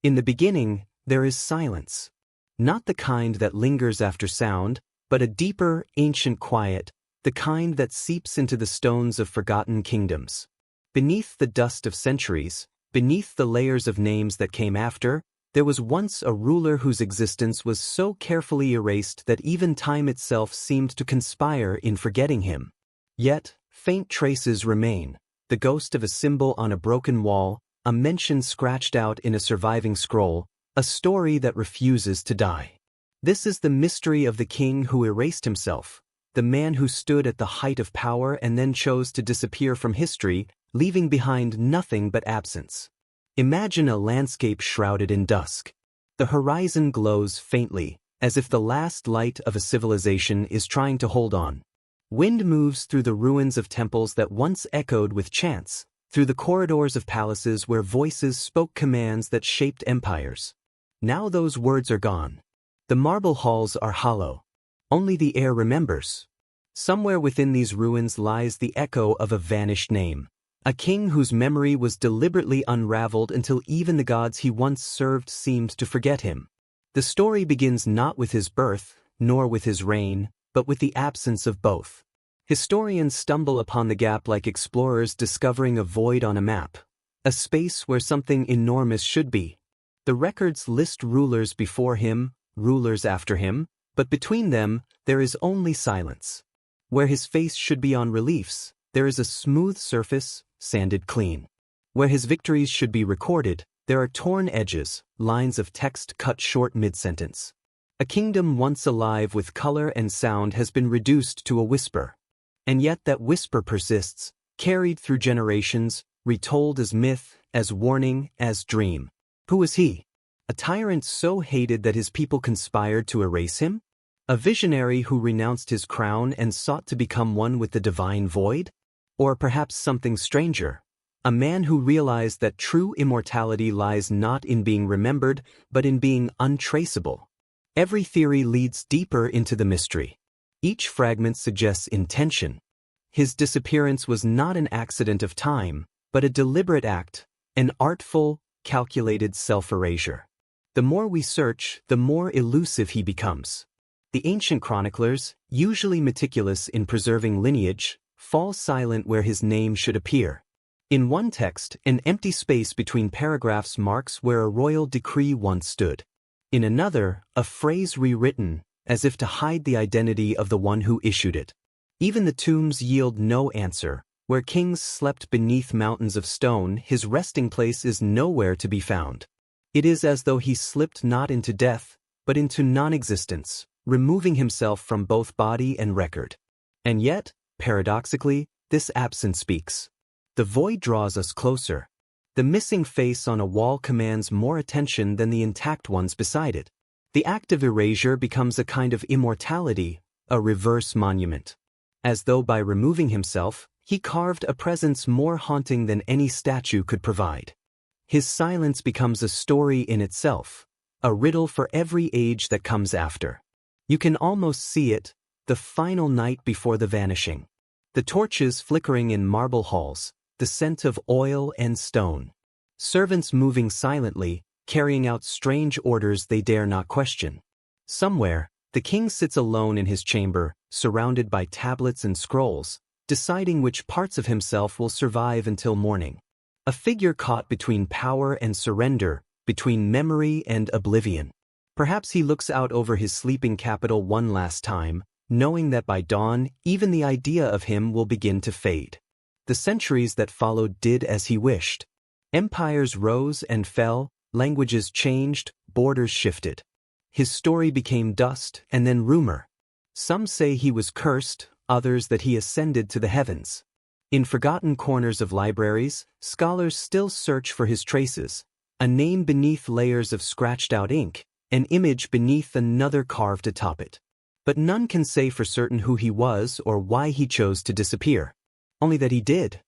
In the beginning, there is silence. Not the kind that lingers after sound, but a deeper, ancient quiet, the kind that seeps into the stones of forgotten kingdoms. Beneath the dust of centuries, beneath the layers of names that came after, there was once a ruler whose existence was so carefully erased that even time itself seemed to conspire in forgetting him. Yet, faint traces remain, the ghost of a symbol on a broken wall, a mention scratched out in a surviving scroll, a story that refuses to die. This is the mystery of the king who erased himself, the man who stood at the height of power and then chose to disappear from history, leaving behind nothing but absence. Imagine a landscape shrouded in dusk. The horizon glows faintly, as if the last light of a civilization is trying to hold on. Wind moves through the ruins of temples that once echoed with chants, through the corridors of palaces where voices spoke commands that shaped empires. Now those words are gone. The marble halls are hollow. Only the air remembers. Somewhere within these ruins lies the echo of a vanished name. A king whose memory was deliberately unraveled until even the gods he once served seemed to forget him. The story begins not with his birth, nor with his reign, but with the absence of both. Historians stumble upon the gap like explorers discovering a void on a map, a space where something enormous should be. The records list rulers before him, rulers after him, but between them, there is only silence. Where his face should be on reliefs, there is a smooth surface, sanded clean. Where his victories should be recorded, there are torn edges, lines of text cut short mid-sentence. A kingdom once alive with color and sound has been reduced to a whisper. And yet that whisper persists, carried through generations, retold as myth, as warning, as dream. Who was he? A tyrant so hated that his people conspired to erase him? A visionary who renounced his crown and sought to become one with the divine void? Or perhaps something stranger, a man who realized that true immortality lies not in being remembered, but in being untraceable. Every theory leads deeper into the mystery. Each fragment suggests intention. His disappearance was not an accident of time, but a deliberate act, an artful, calculated self-erasure. The more we search, the more elusive he becomes. The ancient chroniclers, usually meticulous in preserving lineage, fall silent where his name should appear. In one text, an empty space between paragraphs marks where a royal decree once stood. In another, a phrase rewritten, as if to hide the identity of the one who issued it. Even the tombs yield no answer. Where kings slept beneath mountains of stone, his resting place is nowhere to be found. It is as though he slipped not into death, but into non-existence, removing himself from both body and record. And yet, paradoxically, this absence speaks. The void draws us closer. The missing face on a wall commands more attention than the intact ones beside it. The act of erasure becomes a kind of immortality, a reverse monument. As though by removing himself, he carved a presence more haunting than any statue could provide. His silence becomes a story in itself, a riddle for every age that comes after. You can almost see it, the final night before the vanishing. The torches flickering in marble halls, the scent of oil and stone. Servants moving silently, carrying out strange orders they dare not question. Somewhere, the king sits alone in his chamber, surrounded by tablets and scrolls, deciding which parts of himself will survive until morning. A figure caught between power and surrender, between memory and oblivion. Perhaps he looks out over his sleeping capital one last time, knowing that by dawn, even the idea of him will begin to fade. The centuries that followed did as he wished. Empires rose and fell, languages changed, borders shifted. His story became dust and then rumor. Some say he was cursed, others that he ascended to the heavens. In forgotten corners of libraries, scholars still search for his traces, a name beneath layers of scratched-out ink, an image beneath another carved atop it. But none can say for certain who he was or why he chose to disappear. Only that he did.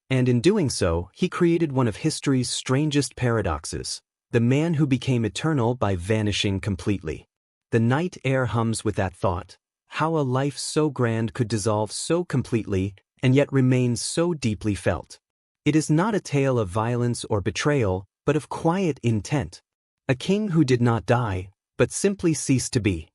And in doing so, he created one of history's strangest paradoxes, the man who became eternal by vanishing completely. The night air hums with that thought, how a life so grand could dissolve so completely and yet remain so deeply felt. It is not a tale of violence or betrayal, but of quiet intent. A king who did not die, but simply ceased to be.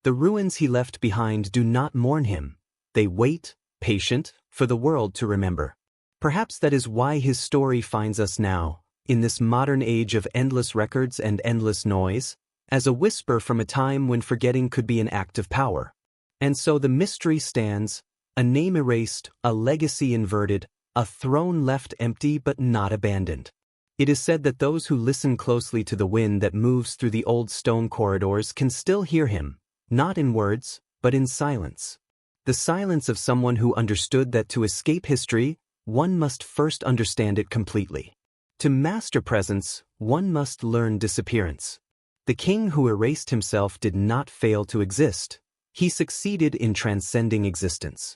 The ruins he left behind do not mourn him. They wait, patient, for the world to remember. Perhaps that is why his story finds us now, in this modern age of endless records and endless noise, as a whisper from a time when forgetting could be an act of power. And so the mystery stands, a name erased, a legacy inverted, a throne left empty but not abandoned. It is said that those who listen closely to the wind that moves through the old stone corridors can still hear him, not in words, but in silence. The silence of someone who understood that to escape history, one must first understand it completely. To master presence, one must learn disappearance. The king who erased himself did not fail to exist. He succeeded in transcending existence.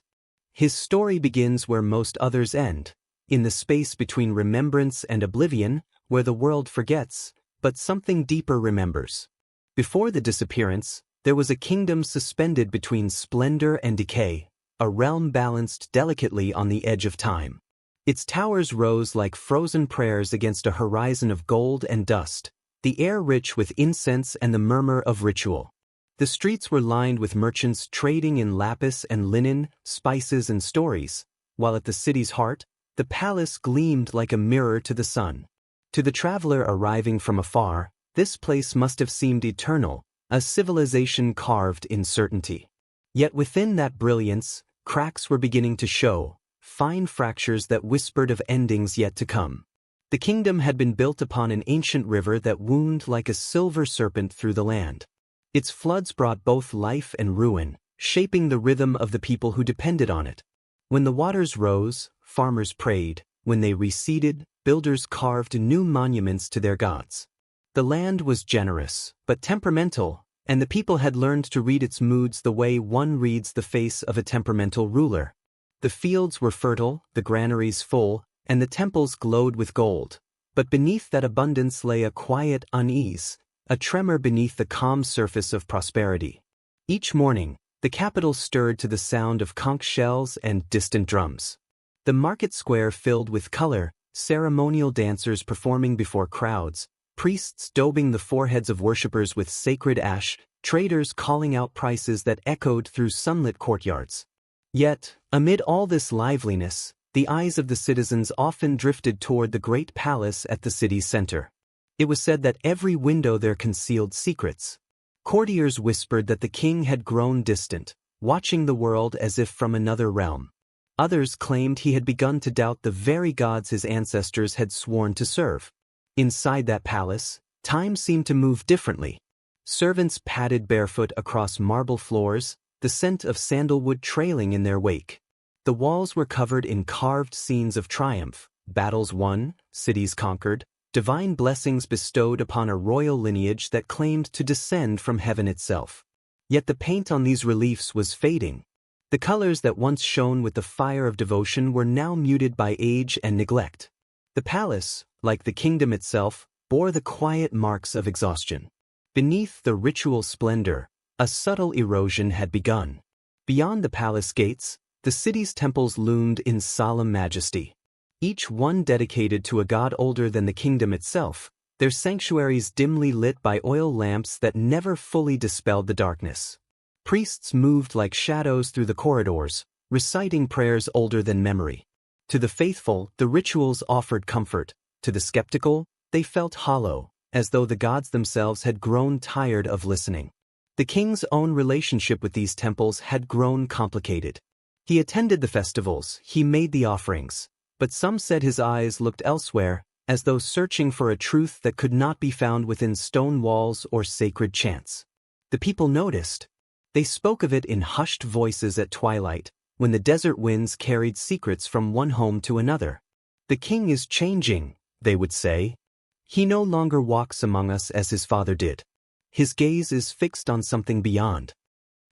His story begins where most others end, in the space between remembrance and oblivion, where the world forgets, but something deeper remembers. Before the disappearance, there was a kingdom suspended between splendor and decay, a realm balanced delicately on the edge of time. Its towers rose like frozen prayers against a horizon of gold and dust, the air rich with incense and the murmur of ritual. The streets were lined with merchants trading in lapis and linen, spices and stories, while at the city's heart, the palace gleamed like a mirror to the sun. To the traveler arriving from afar, this place must have seemed eternal, a civilization carved in certainty. Yet within that brilliance, cracks were beginning to show, fine fractures that whispered of endings yet to come. The kingdom had been built upon an ancient river that wound like a silver serpent through the land. Its floods brought both life and ruin, shaping the rhythm of the people who depended on it. When the waters rose, farmers prayed. When they receded, builders carved new monuments to their gods. The land was generous, but temperamental, and the people had learned to read its moods the way one reads the face of a temperamental ruler. The fields were fertile, the granaries full, and the temples glowed with gold. But beneath that abundance lay a quiet unease, a tremor beneath the calm surface of prosperity. Each morning, the capital stirred to the sound of conch shells and distant drums. The market square filled with color, ceremonial dancers performing before crowds, priests daubing the foreheads of worshippers with sacred ash, traders calling out prices that echoed through sunlit courtyards. Yet, amid all this liveliness, the eyes of the citizens often drifted toward the great palace at the city's center. It was said that every window there concealed secrets. Courtiers whispered that the king had grown distant, watching the world as if from another realm. Others claimed he had begun to doubt the very gods his ancestors had sworn to serve. Inside that palace, time seemed to move differently. Servants padded barefoot across marble floors, the scent of sandalwood trailing in their wake. The walls were covered in carved scenes of triumph, battles won, cities conquered, divine blessings bestowed upon a royal lineage that claimed to descend from heaven itself. Yet the paint on these reliefs was fading. The colors that once shone with the fire of devotion were now muted by age and neglect. The palace, like the kingdom itself, bore the quiet marks of exhaustion. Beneath the ritual splendor, a subtle erosion had begun. Beyond the palace gates, the city's temples loomed in solemn majesty. Each one dedicated to a god older than the kingdom itself, their sanctuaries dimly lit by oil lamps that never fully dispelled the darkness. Priests moved like shadows through the corridors, reciting prayers older than memory. To the faithful, the rituals offered comfort. To the skeptical, they felt hollow, as though the gods themselves had grown tired of listening. The king's own relationship with these temples had grown complicated. He attended the festivals, he made the offerings, but some said his eyes looked elsewhere, as though searching for a truth that could not be found within stone walls or sacred chants. The people noticed. They spoke of it in hushed voices at twilight, when the desert winds carried secrets from one home to another. "The king is changing," they would say. "He no longer walks among us as his father did. His gaze is fixed on something beyond."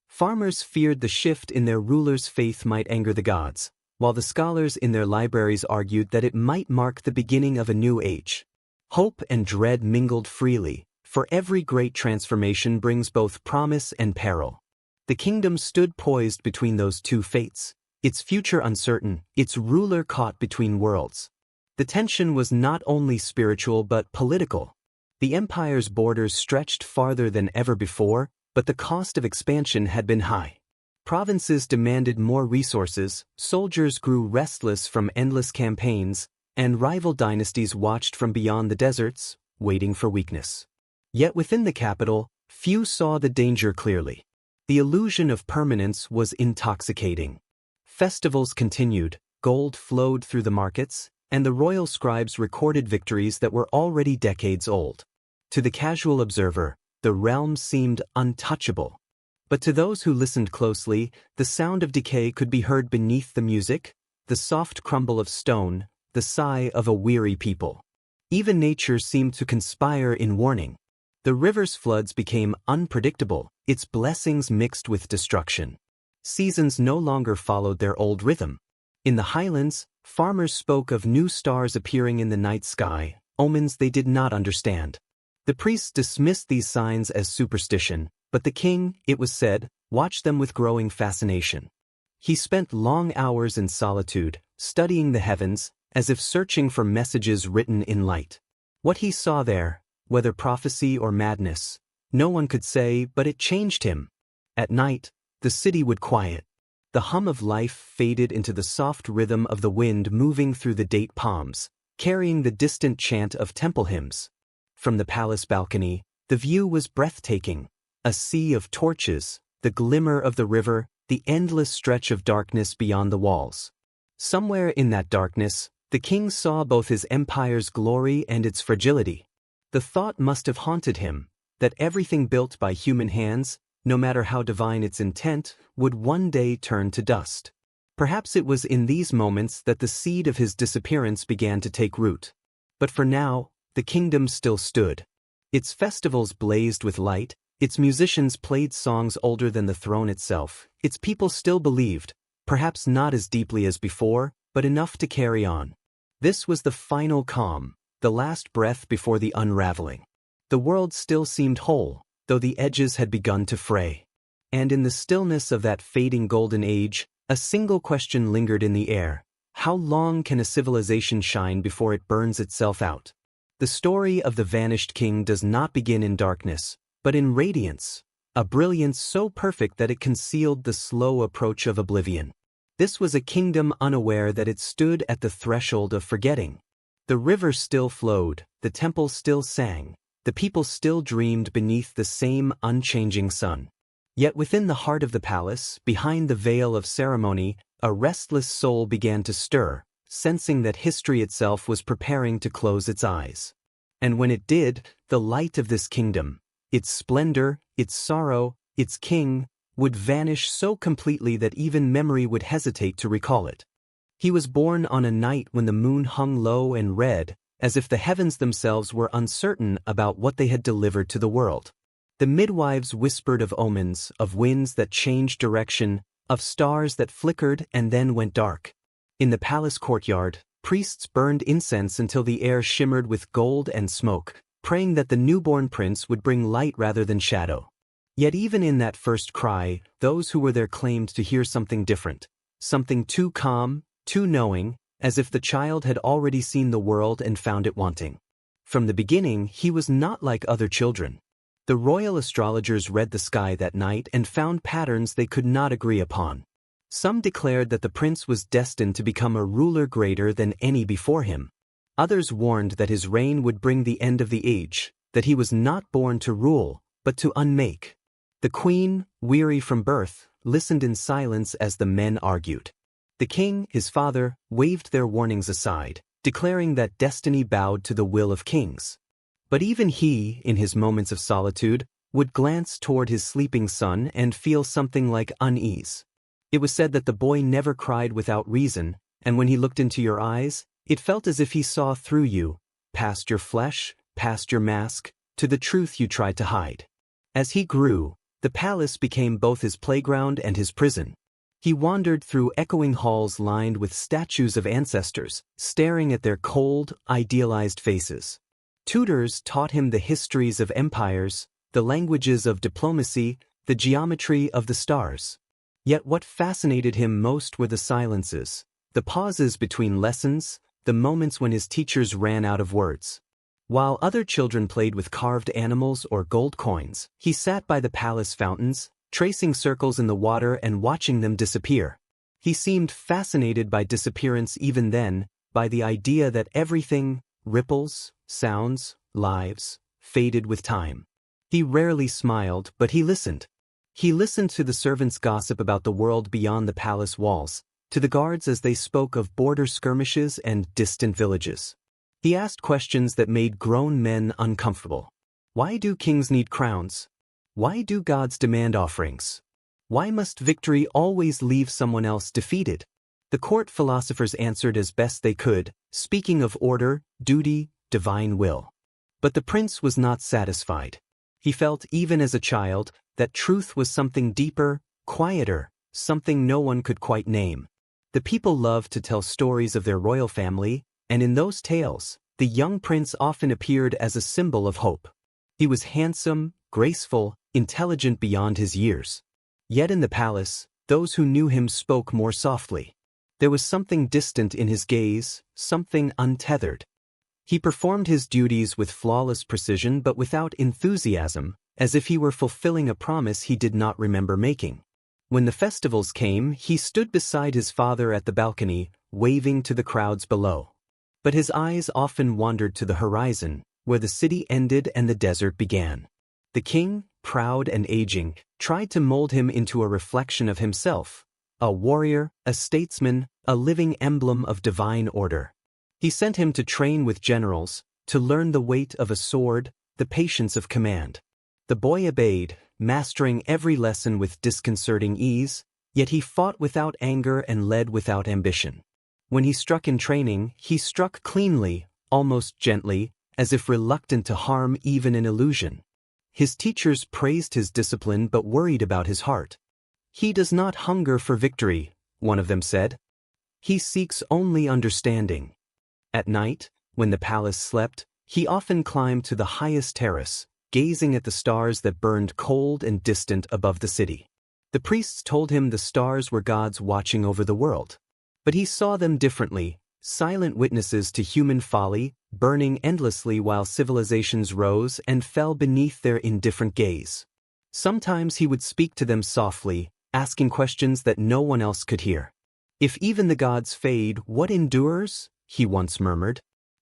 Farmers feared the shift in their ruler's faith might anger the gods, while the scholars in their libraries argued that it might mark the beginning of a new age. Hope and dread mingled freely, for every great transformation brings both promise and peril. The kingdom stood poised between those two fates, its future uncertain, its ruler caught between worlds. The tension was not only spiritual but political. The empire's borders stretched farther than ever before, but the cost of expansion had been high. Provinces demanded more resources, soldiers grew restless from endless campaigns, and rival dynasties watched from beyond the deserts, waiting for weakness. Yet within the capital, few saw the danger clearly. The illusion of permanence was intoxicating. Festivals continued, gold flowed through the markets, and the royal scribes recorded victories that were already decades old. To the casual observer, the realm seemed untouchable. But to those who listened closely, the sound of decay could be heard beneath the music, the soft crumble of stone, the sigh of a weary people. Even nature seemed to conspire in warning. The river's floods became unpredictable, its blessings mixed with destruction. Seasons no longer followed their old rhythm. In the highlands, farmers spoke of new stars appearing in the night sky, omens they did not understand. The priests dismissed these signs as superstition, but the king, it was said, watched them with growing fascination. He spent long hours in solitude, studying the heavens, as if searching for messages written in light. What he saw there, whether prophecy or madness, no one could say, but it changed him. At night, the city would quiet. The hum of life faded into the soft rhythm of the wind moving through the date palms, carrying the distant chant of temple hymns. From the palace balcony, the view was breathtaking. A sea of torches, the glimmer of the river, the endless stretch of darkness beyond the walls. Somewhere in that darkness, the king saw both his empire's glory and its fragility. The thought must have haunted him, that everything built by human hands, no matter how divine its intent, would one day turn to dust. Perhaps it was in these moments that the seed of his disappearance began to take root. But for now, the kingdom still stood. Its festivals blazed with light, its musicians played songs older than the throne itself, its people still believed, perhaps not as deeply as before, but enough to carry on. This was the final calm, the last breath before the unraveling. The world still seemed whole, though the edges had begun to fray. And in the stillness of that fading golden age, a single question lingered in the air. How long can a civilization shine before it burns itself out? The story of the vanished king does not begin in darkness, but in radiance, a brilliance so perfect that it concealed the slow approach of oblivion. This was a kingdom unaware that it stood at the threshold of forgetting. The river still flowed, the temple still sang, the people still dreamed beneath the same unchanging sun. Yet within the heart of the palace, behind the veil of ceremony, a restless soul began to stir, sensing that history itself was preparing to close its eyes. And when it did, the light of this kingdom, its splendor, its sorrow, its king, would vanish so completely that even memory would hesitate to recall it. He was born on a night when the moon hung low and red, as if the heavens themselves were uncertain about what they had delivered to the world. The midwives whispered of omens, of winds that changed direction, of stars that flickered and then went dark. In the palace courtyard, priests burned incense until the air shimmered with gold and smoke, praying that the newborn prince would bring light rather than shadow. Yet even in that first cry, those who were there claimed to hear something different, something too calm, too knowing, as if the child had already seen the world and found it wanting. From the beginning, he was not like other children. The royal astrologers read the sky that night and found patterns they could not agree upon. Some declared that the prince was destined to become a ruler greater than any before him. Others warned that his reign would bring the end of the age, that he was not born to rule, but to unmake. The queen, weary from birth, listened in silence as the men argued. The king, his father, waved their warnings aside, declaring that destiny bowed to the will of kings. But even he, in his moments of solitude, would glance toward his sleeping son and feel something like unease. It was said that the boy never cried without reason, and when he looked into your eyes, it felt as if he saw through you, past your flesh, past your mask, to the truth you tried to hide. As he grew, the palace became both his playground and his prison. He wandered through echoing halls lined with statues of ancestors, staring at their cold, idealized faces. Tutors taught him the histories of empires, the languages of diplomacy, the geometry of the stars. Yet what fascinated him most were the silences, the pauses between lessons, the moments when his teachers ran out of words. While other children played with carved animals or gold coins, he sat by the palace fountains, tracing circles in the water and watching them disappear. He seemed fascinated by disappearance even then, by the idea that everything, ripples, sounds, lives, faded with time. He rarely smiled, but he listened. He listened to the servants' gossip about the world beyond the palace walls, to the guards as they spoke of border skirmishes and distant villages. He asked questions that made grown men uncomfortable. Why do kings need crowns? Why do gods demand offerings? Why must victory always leave someone else defeated? The court philosophers answered as best they could, speaking of order, duty, divine will. But the prince was not satisfied. He felt, even as a child, that truth was something deeper, quieter, something no one could quite name. The people loved to tell stories of their royal family, and in those tales, the young prince often appeared as a symbol of hope. He was handsome, graceful, intelligent beyond his years. Yet in the palace, those who knew him spoke more softly. There was something distant in his gaze, something untethered. He performed his duties with flawless precision but without enthusiasm, as if he were fulfilling a promise he did not remember making. When the festivals came, he stood beside his father at the balcony, waving to the crowds below. But his eyes often wandered to the horizon, where the city ended and the desert began. The king, proud and aging, tried to mold him into a reflection of himself, a warrior, a statesman, a living emblem of divine order. He sent him to train with generals, to learn the weight of a sword, the patience of command. The boy obeyed, mastering every lesson with disconcerting ease, yet he fought without anger and led without ambition. When he struck in training, he struck cleanly, almost gently, as if reluctant to harm even an illusion. His teachers praised his discipline but worried about his heart. "He does not hunger for victory," one of them said. "He seeks only understanding." At night, when the palace slept, he often climbed to the highest terrace, gazing at the stars that burned cold and distant above the city. The priests told him the stars were gods watching over the world. But he saw them differently, silent witnesses to human folly, burning endlessly while civilizations rose and fell beneath their indifferent gaze. Sometimes he would speak to them softly, asking questions that no one else could hear. "If even the gods fade, what endures?" he once murmured.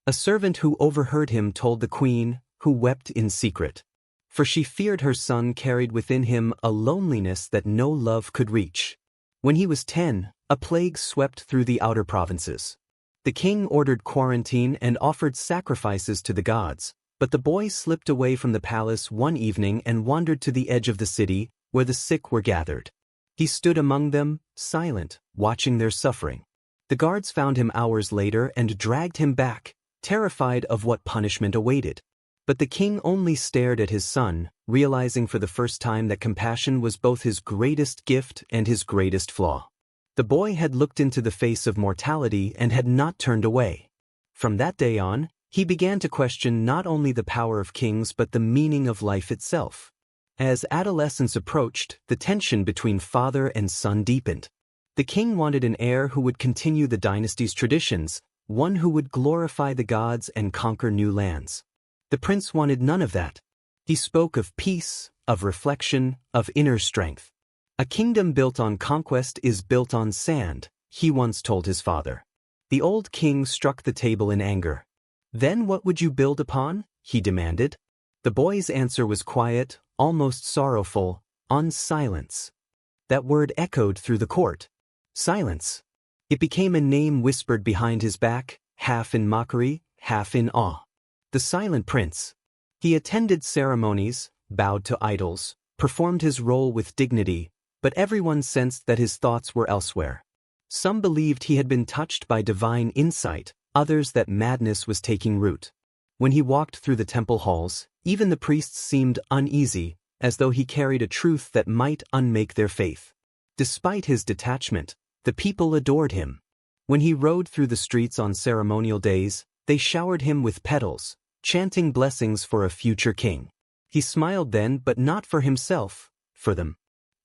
A servant who overheard him told the queen, who wept in secret. For she feared her son carried within him a loneliness that no love could reach. When he was 10, a plague swept through the outer provinces. The king ordered quarantine and offered sacrifices to the gods, but the boy slipped away from the palace one evening and wandered to the edge of the city, where the sick were gathered. He stood among them, silent, watching their suffering. The guards found him hours later and dragged him back, terrified of what punishment awaited. But the king only stared at his son, realizing for the first time that compassion was both his greatest gift and his greatest flaw. The boy had looked into the face of mortality and had not turned away. From that day on, he began to question not only the power of kings but the meaning of life itself. As adolescence approached, the tension between father and son deepened. The king wanted an heir who would continue the dynasty's traditions, one who would glorify the gods and conquer new lands. The prince wanted none of that. He spoke of peace, of reflection, of inner strength. "A kingdom built on conquest is built on sand," he once told his father. The old king struck the table in anger. "Then what would you build upon?" he demanded. The boy's answer was quiet, almost sorrowful, "On silence." That word echoed through the court. Silence. It became a name whispered behind his back, half in mockery, half in awe. The silent prince. He attended ceremonies, bowed to idols, performed his role with dignity, but everyone sensed that his thoughts were elsewhere. Some believed he had been touched by divine insight, others that madness was taking root. When he walked through the temple halls, even the priests seemed uneasy, as though he carried a truth that might unmake their faith. Despite his detachment, the people adored him. When he rode through the streets on ceremonial days, they showered him with petals, chanting blessings for a future king. He smiled then, but not for himself, for them.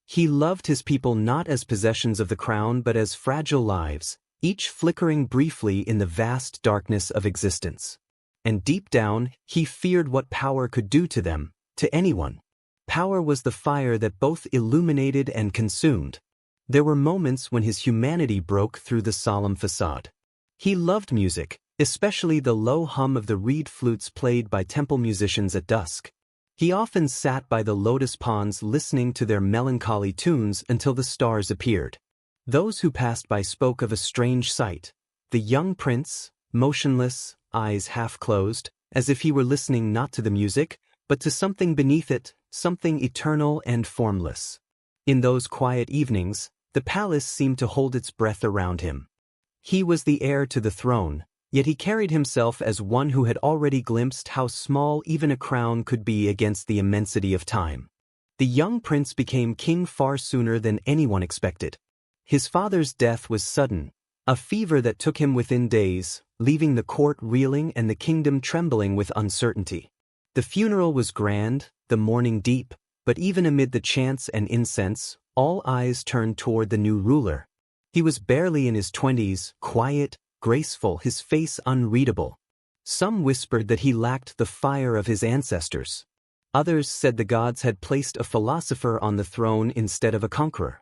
He loved his people not as possessions of the crown but as fragile lives, each flickering briefly in the vast darkness of existence. and deep down, he feared what power could do to them, to anyone. Power was the fire that both illuminated and consumed. There were moments when his humanity broke through the solemn facade. He loved music, especially the low hum of the reed flutes played by temple musicians at dusk. He often sat by the lotus ponds listening to their melancholy tunes until the stars appeared. Those who passed by spoke of a strange sight. The young prince, motionless, eyes half closed, as if he were listening not to the music, but to something beneath it, something eternal and formless. In those quiet evenings, the palace seemed to hold its breath around him. He was the heir to the throne, yet he carried himself as one who had already glimpsed how small even a crown could be against the immensity of time. The young prince became king far sooner than anyone expected. His father's death was sudden, a fever that took him within days, leaving the court reeling and the kingdom trembling with uncertainty. The funeral was grand, the mourning deep, but even amid the chants and incense, all eyes turned toward the new ruler. He was barely in his 20s, quiet, graceful, his face unreadable. Some whispered that he lacked the fire of his ancestors. Others said the gods had placed a philosopher on the throne instead of a conqueror.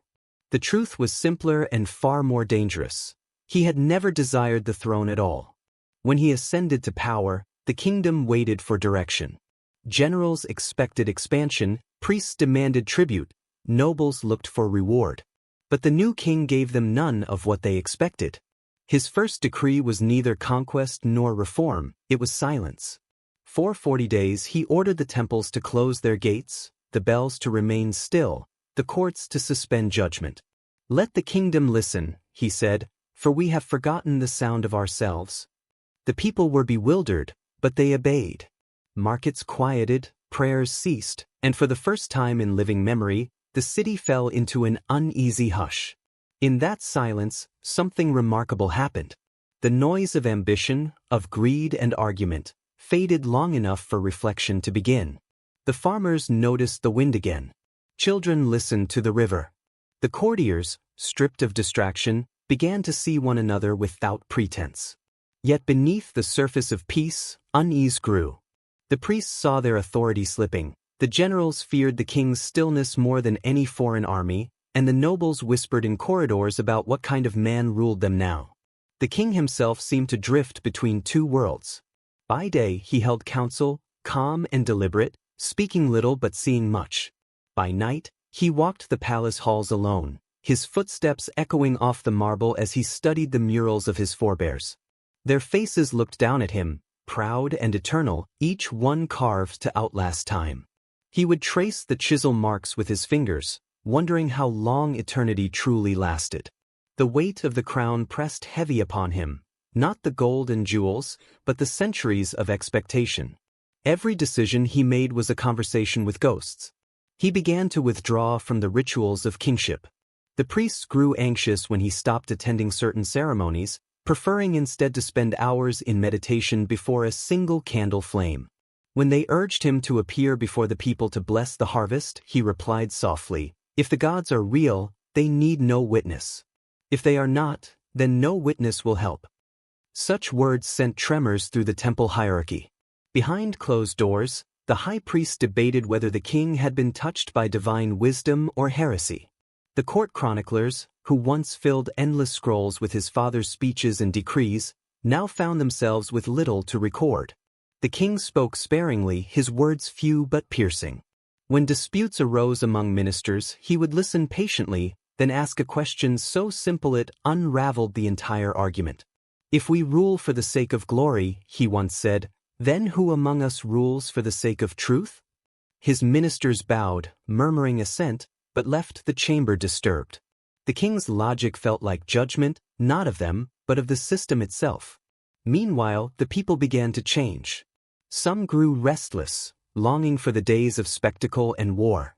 The truth was simpler and far more dangerous. He had never desired the throne at all. When he ascended to power, the kingdom waited for direction. Generals expected expansion, priests demanded tribute, nobles looked for reward. But the new king gave them none of what they expected. His first decree was neither conquest nor reform, it was silence. For 40 days he ordered the temples to close their gates, the bells to remain still, the courts to suspend judgment. "Let the kingdom listen," he said, "for we have forgotten the sound of ourselves." The people were bewildered, but they obeyed. Markets quieted, prayers ceased, and for the first time in living memory, the city fell into an uneasy hush. In that silence, something remarkable happened. The noise of ambition, of greed and argument, faded long enough for reflection to begin. The farmers noticed the wind again. Children listened to the river. The courtiers, stripped of distraction, began to see one another without pretense. Yet beneath the surface of peace, unease grew. The priests saw their authority slipping, the generals feared the king's stillness more than any foreign army, and the nobles whispered in corridors about what kind of man ruled them now. The king himself seemed to drift between two worlds. By day he held counsel, calm and deliberate, speaking little but seeing much. By night, he walked the palace halls alone, his footsteps echoing off the marble as he studied the murals of his forebears. Their faces looked down at him, proud and eternal, each one carved to outlast time. He would trace the chisel marks with his fingers, wondering how long eternity truly lasted. The weight of the crown pressed heavy upon him, not the gold and jewels, but the centuries of expectation. Every decision he made was a conversation with ghosts. He began to withdraw from the rituals of kingship. The priests grew anxious when he stopped attending certain ceremonies, preferring instead to spend hours in meditation before a single candle flame. When they urged him to appear before the people to bless the harvest, he replied softly, "If the gods are real, they need no witness. If they are not, then no witness will help." Such words sent tremors through the temple hierarchy. Behind closed doors, the high priest debated whether the king had been touched by divine wisdom or heresy. The court chroniclers, who once filled endless scrolls with his father's speeches and decrees, now found themselves with little to record. The king spoke sparingly, his words few but piercing. When disputes arose among ministers, he would listen patiently, then ask a question so simple it unraveled the entire argument. "If we rule for the sake of glory," he once said, "then who among us rules for the sake of truth?" His ministers bowed, murmuring assent, but left the chamber disturbed. The king's logic felt like judgment, not of them, but of the system itself. Meanwhile, the people began to change. Some grew restless, longing for the days of spectacle and war.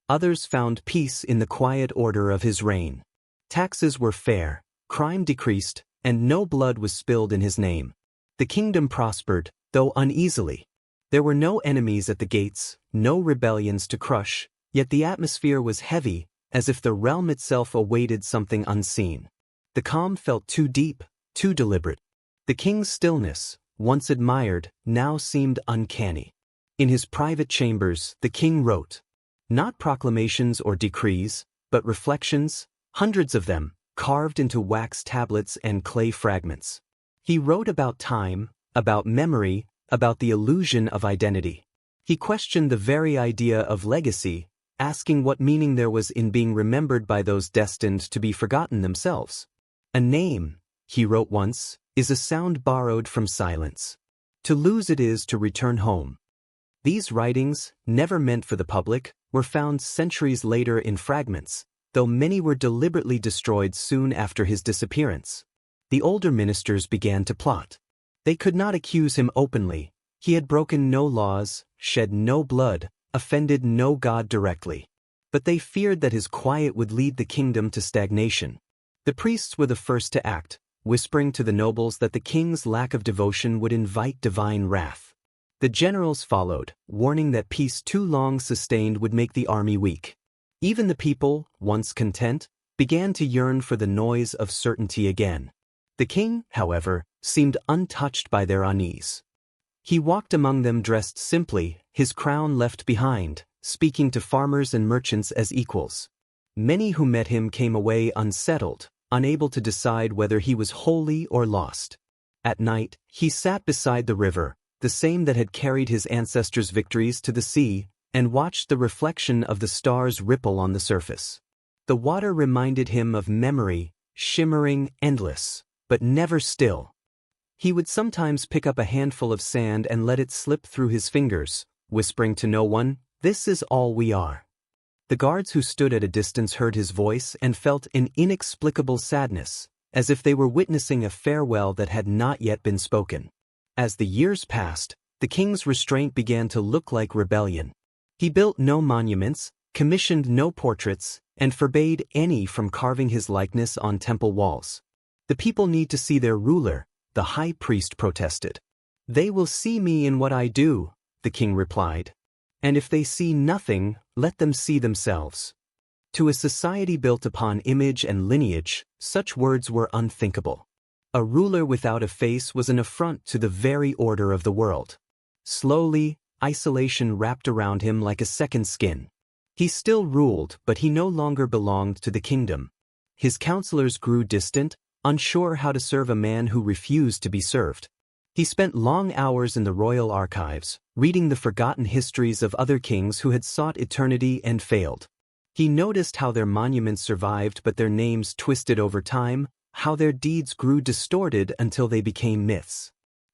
Others found peace in the quiet order of his reign. Taxes were fair, crime decreased, and no blood was spilled in his name. The kingdom prospered, though uneasily. There were no enemies at the gates, no rebellions to crush, yet the atmosphere was heavy, as if the realm itself awaited something unseen. The calm felt too deep, too deliberate. The king's stillness, once admired, now seemed uncanny. In his private chambers, the king wrote. Not proclamations or decrees, but reflections, hundreds of them, carved into wax tablets and clay fragments. He wrote about time, about memory, about the illusion of identity. He questioned the very idea of legacy, asking what meaning there was in being remembered by those destined to be forgotten themselves. A name, he wrote once, is a sound borrowed from silence. To lose it is to return home. These writings, never meant for the public, were found centuries later in fragments, though many were deliberately destroyed soon after his disappearance. The older ministers began to plot. They could not accuse him openly. He had broken no laws, shed no blood, offended no god directly. But they feared that his quiet would lead the kingdom to stagnation. The priests were the first to act, whispering to the nobles that the king's lack of devotion would invite divine wrath. The generals followed, warning that peace too long sustained would make the army weak. Even the people, once content, began to yearn for the noise of certainty again. The king, however, seemed untouched by their unease. He walked among them dressed simply, his crown left behind, speaking to farmers and merchants as equals. Many who met him came away unsettled, unable to decide whether he was holy or lost. At night, he sat beside the river, the same that had carried his ancestors' victories to the sea, and watched the reflection of the stars ripple on the surface. The water reminded him of memory, shimmering, endless, but never still. He would sometimes pick up a handful of sand and let it slip through his fingers, whispering to no one, "This is all we are." The guards who stood at a distance heard his voice and felt an inexplicable sadness, as if they were witnessing a farewell that had not yet been spoken. As the years passed, the king's restraint began to look like rebellion. He built no monuments, commissioned no portraits, and forbade any from carving his likeness on temple walls. "The people need to see their ruler," the high priest protested. "They will see me in what I do," the king replied. "And if they see nothing, let them see themselves." To a society built upon image and lineage, such words were unthinkable. A ruler without a face was an affront to the very order of the world. Slowly, isolation wrapped around him like a second skin. He still ruled, but he no longer belonged to the kingdom. His counselors grew distant, unsure how to serve a man who refused to be served. He spent long hours in the royal archives, reading the forgotten histories of other kings who had sought eternity and failed. He noticed how their monuments survived but their names twisted over time, how their deeds grew distorted until they became myths.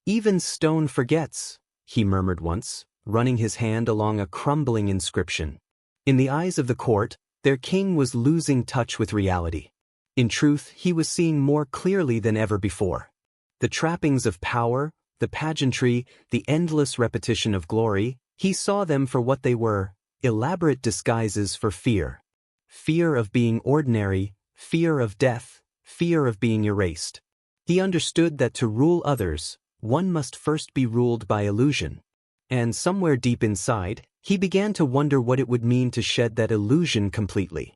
"Even stone forgets," he murmured once, running his hand along a crumbling inscription. In the eyes of the court, their king was losing touch with reality. In truth, he was seeing more clearly than ever before. The trappings of power, the pageantry, the endless repetition of glory, he saw them for what they were, elaborate disguises for fear. Fear of being ordinary, fear of death, fear of being erased. He understood that to rule others, one must first be ruled by illusion. And somewhere deep inside, he began to wonder what it would mean to shed that illusion completely.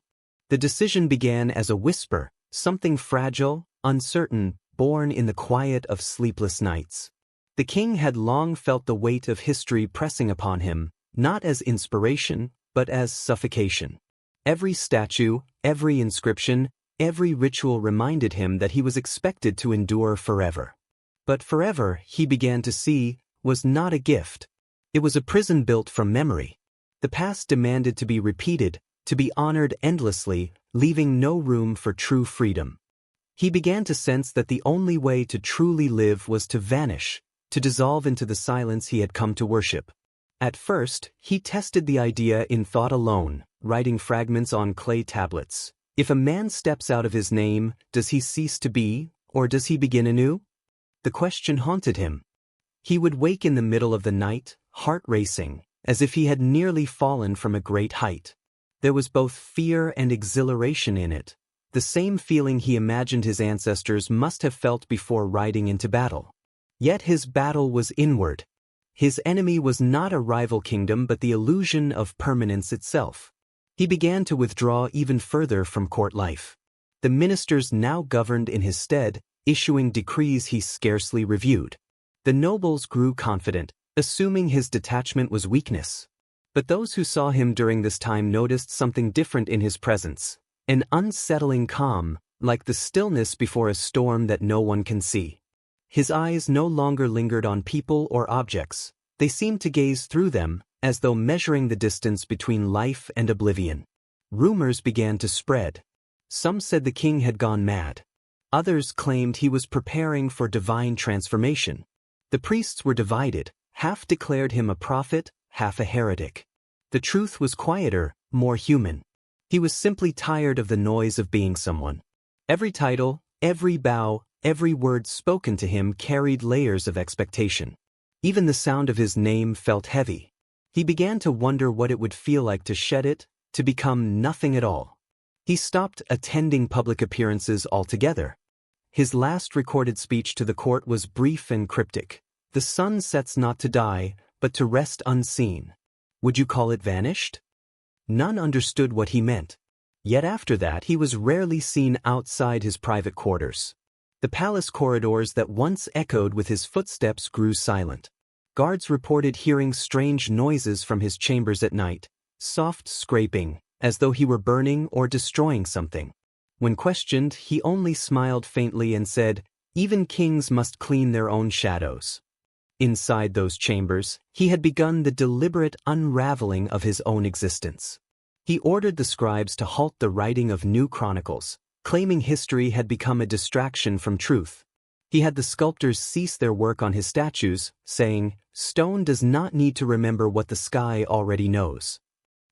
The decision began as a whisper, something fragile, uncertain, born in the quiet of sleepless nights. The king had long felt the weight of history pressing upon him, not as inspiration, but as suffocation. Every statue, every inscription, every ritual reminded him that he was expected to endure forever. But forever, he began to see, was not a gift. It was a prison built from memory. The past demanded to be repeated, to be honored endlessly, leaving no room for true freedom. He began to sense that the only way to truly live was to vanish, to dissolve into the silence he had come to worship. At first, he tested the idea in thought alone, writing fragments on clay tablets. If a man steps out of his name, does he cease to be, or does he begin anew? The question haunted him. He would wake in the middle of the night, heart racing, as if he had nearly fallen from a great height. There was both fear and exhilaration in it, the same feeling he imagined his ancestors must have felt before riding into battle. Yet his battle was inward. His enemy was not a rival kingdom but the illusion of permanence itself. He began to withdraw even further from court life. The ministers now governed in his stead, issuing decrees he scarcely reviewed. The nobles grew confident, assuming his detachment was weakness. But those who saw him during this time noticed something different in his presence, an unsettling calm, like the stillness before a storm that no one can see. His eyes no longer lingered on people or objects. They seemed to gaze through them, as though measuring the distance between life and oblivion. Rumors began to spread. Some said the king had gone mad. Others claimed he was preparing for divine transformation. The priests were divided, half declared him a prophet, half a heretic. The truth was quieter, more human. He was simply tired of the noise of being someone. Every title, every bow, every word spoken to him carried layers of expectation. Even the sound of his name felt heavy. He began to wonder what it would feel like to shed it, to become nothing at all. He stopped attending public appearances altogether. His last recorded speech to the court was brief and cryptic. The sun sets not to die, but to rest unseen. Would you call it vanished? None understood what he meant. Yet after that he was rarely seen outside his private quarters. The palace corridors that once echoed with his footsteps grew silent. Guards reported hearing strange noises from his chambers at night, soft scraping, as though he were burning or destroying something. When questioned, he only smiled faintly and said, "Even kings must clean their own shadows." Inside those chambers, he had begun the deliberate unraveling of his own existence. He ordered the scribes to halt the writing of new chronicles, claiming history had become a distraction from truth. He had the sculptors cease their work on his statues, saying, "Stone does not need to remember what the sky already knows."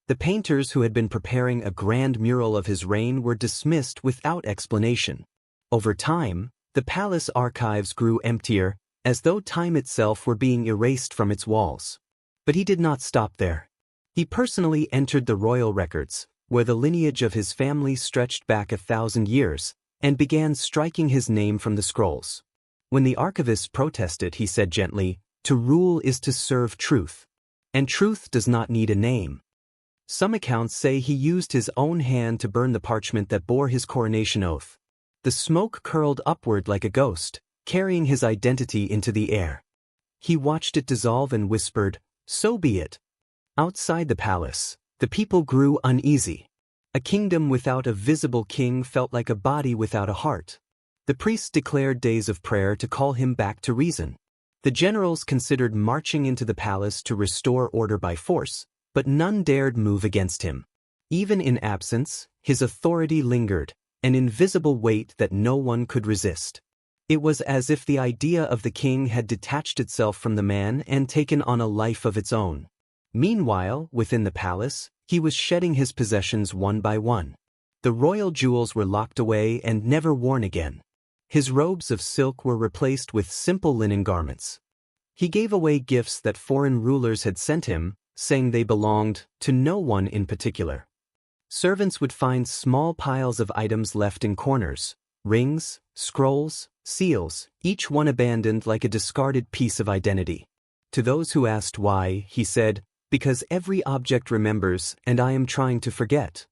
The painters who had been preparing a grand mural of his reign were dismissed without explanation. Over time, the palace archives grew emptier, as though time itself were being erased from its walls. But he did not stop there. He personally entered the royal records, where the lineage of his family stretched back 1,000 years, and began striking his name from the scrolls. When the archivists protested, he said gently, "To rule is to serve truth. And truth does not need a name." Some accounts say he used his own hand to burn the parchment that bore his coronation oath. The smoke curled upward like a ghost, carrying his identity into the air. He watched it dissolve and whispered, "So be it." Outside the palace, the people grew uneasy. A kingdom without a visible king felt like a body without a heart. The priests declared days of prayer to call him back to reason. The generals considered marching into the palace to restore order by force, but none dared move against him. Even in absence, his authority lingered, an invisible weight that no one could resist. It was as if the idea of the king had detached itself from the man and taken on a life of its own. Meanwhile, within the palace, he was shedding his possessions one by one. The royal jewels were locked away and never worn again. His robes of silk were replaced with simple linen garments. He gave away gifts that foreign rulers had sent him, saying they belonged to no one in particular. Servants would find small piles of items left in corners, rings, scrolls, seals, each one abandoned like a discarded piece of identity. To those who asked why, he said, "Because every object remembers, and I am trying to forget."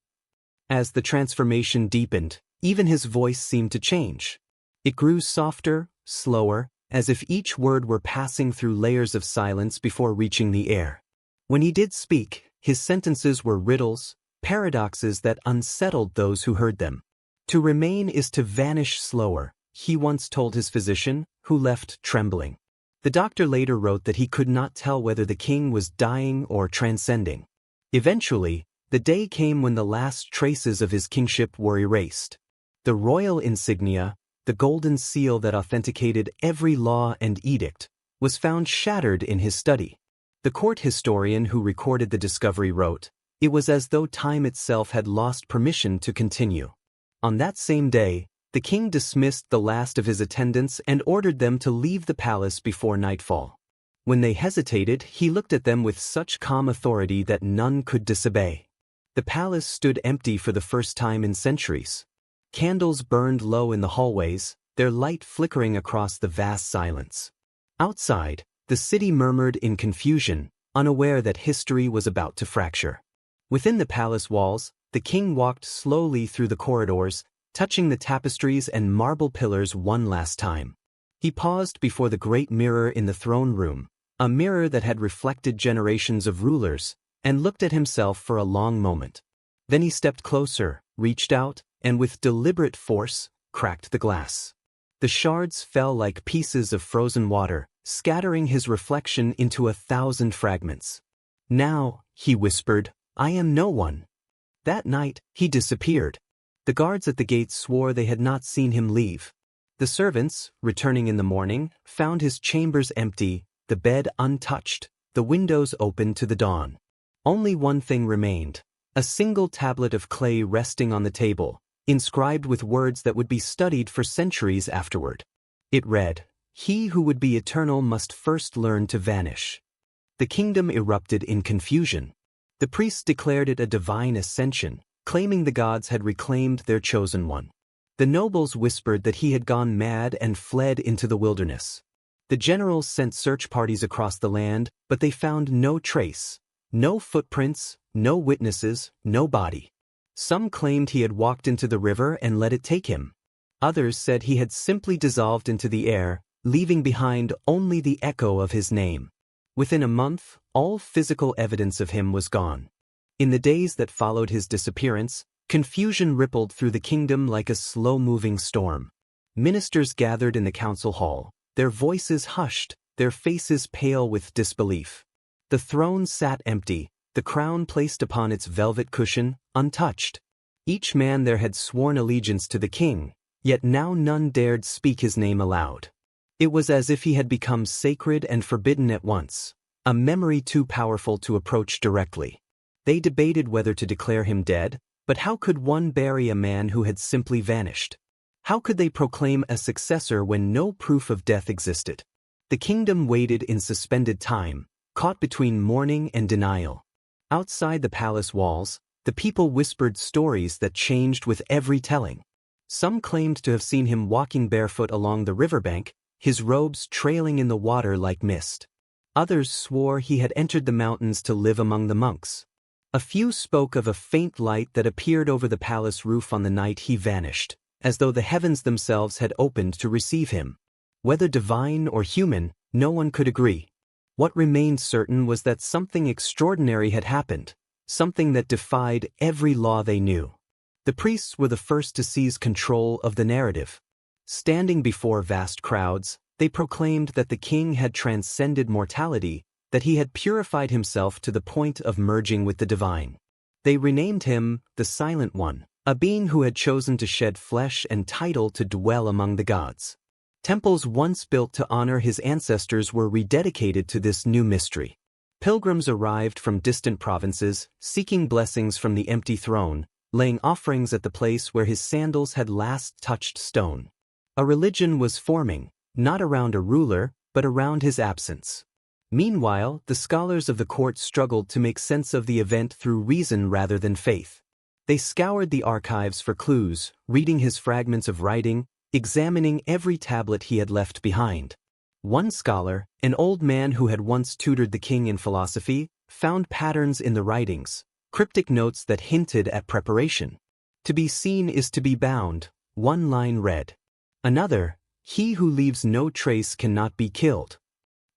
As the transformation deepened, even his voice seemed to change. It grew softer, slower, as if each word were passing through layers of silence before reaching the air. When he did speak, his sentences were riddles, paradoxes that unsettled those who heard them. "To remain is to vanish slower," he once told his physician, who left trembling. The doctor later wrote that he could not tell whether the king was dying or transcending. Eventually, the day came when the last traces of his kingship were erased. The royal insignia, the golden seal that authenticated every law and edict, was found shattered in his study. The court historian who recorded the discovery wrote, "It was as though time itself had lost permission to continue." On that same day, the king dismissed the last of his attendants and ordered them to leave the palace before nightfall. When they hesitated, he looked at them with such calm authority that none could disobey. The palace stood empty for the first time in centuries. Candles burned low in the hallways, their light flickering across the vast silence. Outside, the city murmured in confusion, unaware that history was about to fracture. Within the palace walls, the king walked slowly through the corridors, touching the tapestries and marble pillars one last time. He paused before the great mirror in the throne room, a mirror that had reflected generations of rulers, and looked at himself for a long moment. Then he stepped closer, reached out, and with deliberate force, cracked the glass. The shards fell like pieces of frozen water, scattering his reflection into 1,000 fragments. "Now," he whispered, "I am no one." That night, he disappeared. The guards at the gates swore they had not seen him leave. The servants, returning in the morning, found his chambers empty, the bed untouched, the windows open to the dawn. Only one thing remained: a single tablet of clay resting on the table, inscribed with words that would be studied for centuries afterward. It read, "He who would be eternal must first learn to vanish." The kingdom erupted in confusion. The priests declared it a divine ascension, claiming the gods had reclaimed their chosen one. The nobles whispered that he had gone mad and fled into the wilderness. The generals sent search parties across the land, but they found no trace, no footprints, no witnesses, no body. Some claimed he had walked into the river and let it take him. Others said he had simply dissolved into the air, leaving behind only the echo of his name. Within a month, all physical evidence of him was gone. In the days that followed his disappearance, confusion rippled through the kingdom like a slow-moving storm. Ministers gathered in the council hall, their voices hushed, their faces pale with disbelief. The throne sat empty, the crown placed upon its velvet cushion, untouched. Each man there had sworn allegiance to the king, yet now none dared speak his name aloud. It was as if he had become sacred and forbidden at once, a memory too powerful to approach directly. They debated whether to declare him dead, but how could one bury a man who had simply vanished? How could they proclaim a successor when no proof of death existed? The kingdom waited in suspended time, caught between mourning and denial. Outside the palace walls, the people whispered stories that changed with every telling. Some claimed to have seen him walking barefoot along the riverbank, his robes trailing in the water like mist. Others swore he had entered the mountains to live among the monks. A few spoke of a faint light that appeared over the palace roof on the night he vanished, as though the heavens themselves had opened to receive him. Whether divine or human, no one could agree. What remained certain was that something extraordinary had happened, something that defied every law they knew. The priests were the first to seize control of the narrative. Standing before vast crowds, they proclaimed that the king had transcended mortality, that he had purified himself to the point of merging with the divine. They renamed him the Silent One, a being who had chosen to shed flesh and title to dwell among the gods. Temples once built to honor his ancestors were rededicated to this new mystery. Pilgrims arrived from distant provinces, seeking blessings from the empty throne, laying offerings at the place where his sandals had last touched stone. A religion was forming, not around a ruler, but around his absence. Meanwhile, the scholars of the court struggled to make sense of the event through reason rather than faith. They scoured the archives for clues, reading his fragments of writing, examining every tablet he had left behind. One scholar, an old man who had once tutored the king in philosophy, found patterns in the writings, cryptic notes that hinted at preparation. "To be seen is to be bound," one line read. Another, "He who leaves no trace cannot be killed."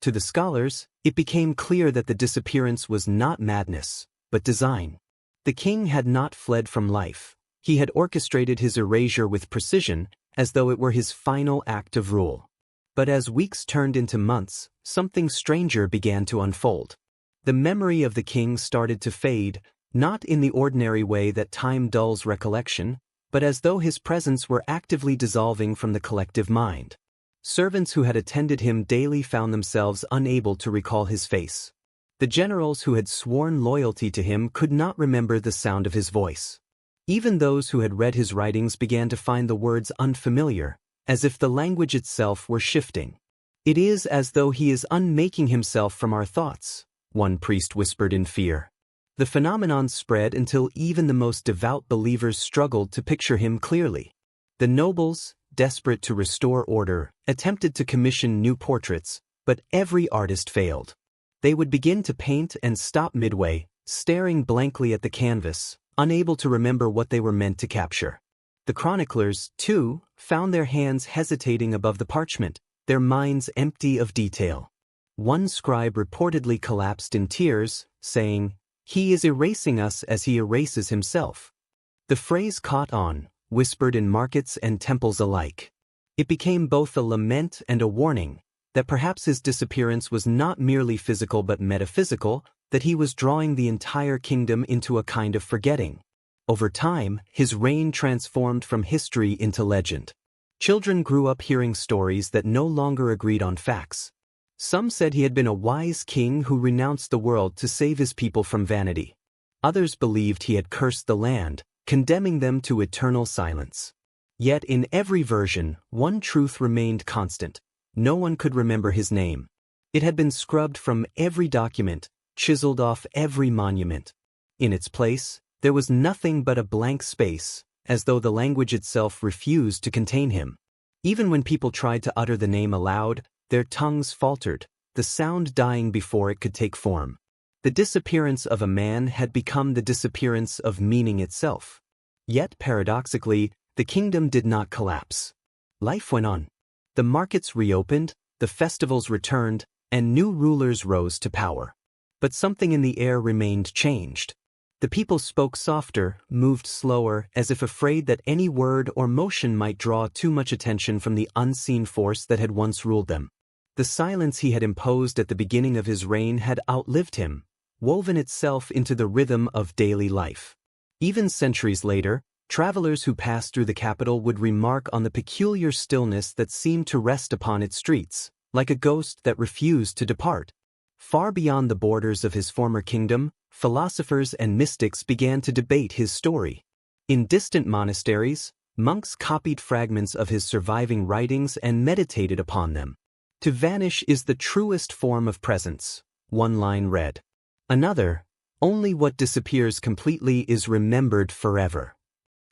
To the scholars, it became clear that the disappearance was not madness, but design. The king had not fled from life. He had orchestrated his erasure with precision, as though it were his final act of rule. But as weeks turned into months, something stranger began to unfold. The memory of the king started to fade, not in the ordinary way that time dulls recollection, but as though his presence were actively dissolving from the collective mind. Servants who had attended him daily found themselves unable to recall his face. The generals who had sworn loyalty to him could not remember the sound of his voice. Even those who had read his writings began to find the words unfamiliar, as if the language itself were shifting. "It is as though he is unmaking himself from our thoughts," one priest whispered in fear. The phenomenon spread until even the most devout believers struggled to picture him clearly. The nobles, desperate to restore order, attempted to commission new portraits, but every artist failed. They would begin to paint and stop midway, staring blankly at the canvas, unable to remember what they were meant to capture. The chroniclers, too, found their hands hesitating above the parchment, their minds empty of detail. One scribe reportedly collapsed in tears, saying, "He is erasing us as he erases himself." The phrase caught on, whispered in markets and temples alike. It became both a lament and a warning, that perhaps his disappearance was not merely physical but metaphysical, that he was drawing the entire kingdom into a kind of forgetting. Over time, his reign transformed from history into legend. Children grew up hearing stories that no longer agreed on facts. Some said he had been a wise king who renounced the world to save his people from vanity. Others believed he had cursed the land, condemning them to eternal silence. Yet in every version, one truth remained constant. No one could remember his name. It had been scrubbed from every document, chiseled off every monument. In its place, there was nothing but a blank space, as though the language itself refused to contain him. Even when people tried to utter the name aloud, their tongues faltered, the sound dying before it could take form. The disappearance of a man had become the disappearance of meaning itself. Yet, paradoxically, the kingdom did not collapse. Life went on. The markets reopened, the festivals returned, and new rulers rose to power. But something in the air remained changed. The people spoke softer, moved slower, as if afraid that any word or motion might draw too much attention from the unseen force that had once ruled them. The silence he had imposed at the beginning of his reign had outlived him, woven itself into the rhythm of daily life. Even centuries later, travelers who passed through the capital would remark on the peculiar stillness that seemed to rest upon its streets, like a ghost that refused to depart. Far beyond the borders of his former kingdom, philosophers and mystics began to debate his story. In distant monasteries, monks copied fragments of his surviving writings and meditated upon them. "To vanish is the truest form of presence," one line read. Another, "Only what disappears completely is remembered forever."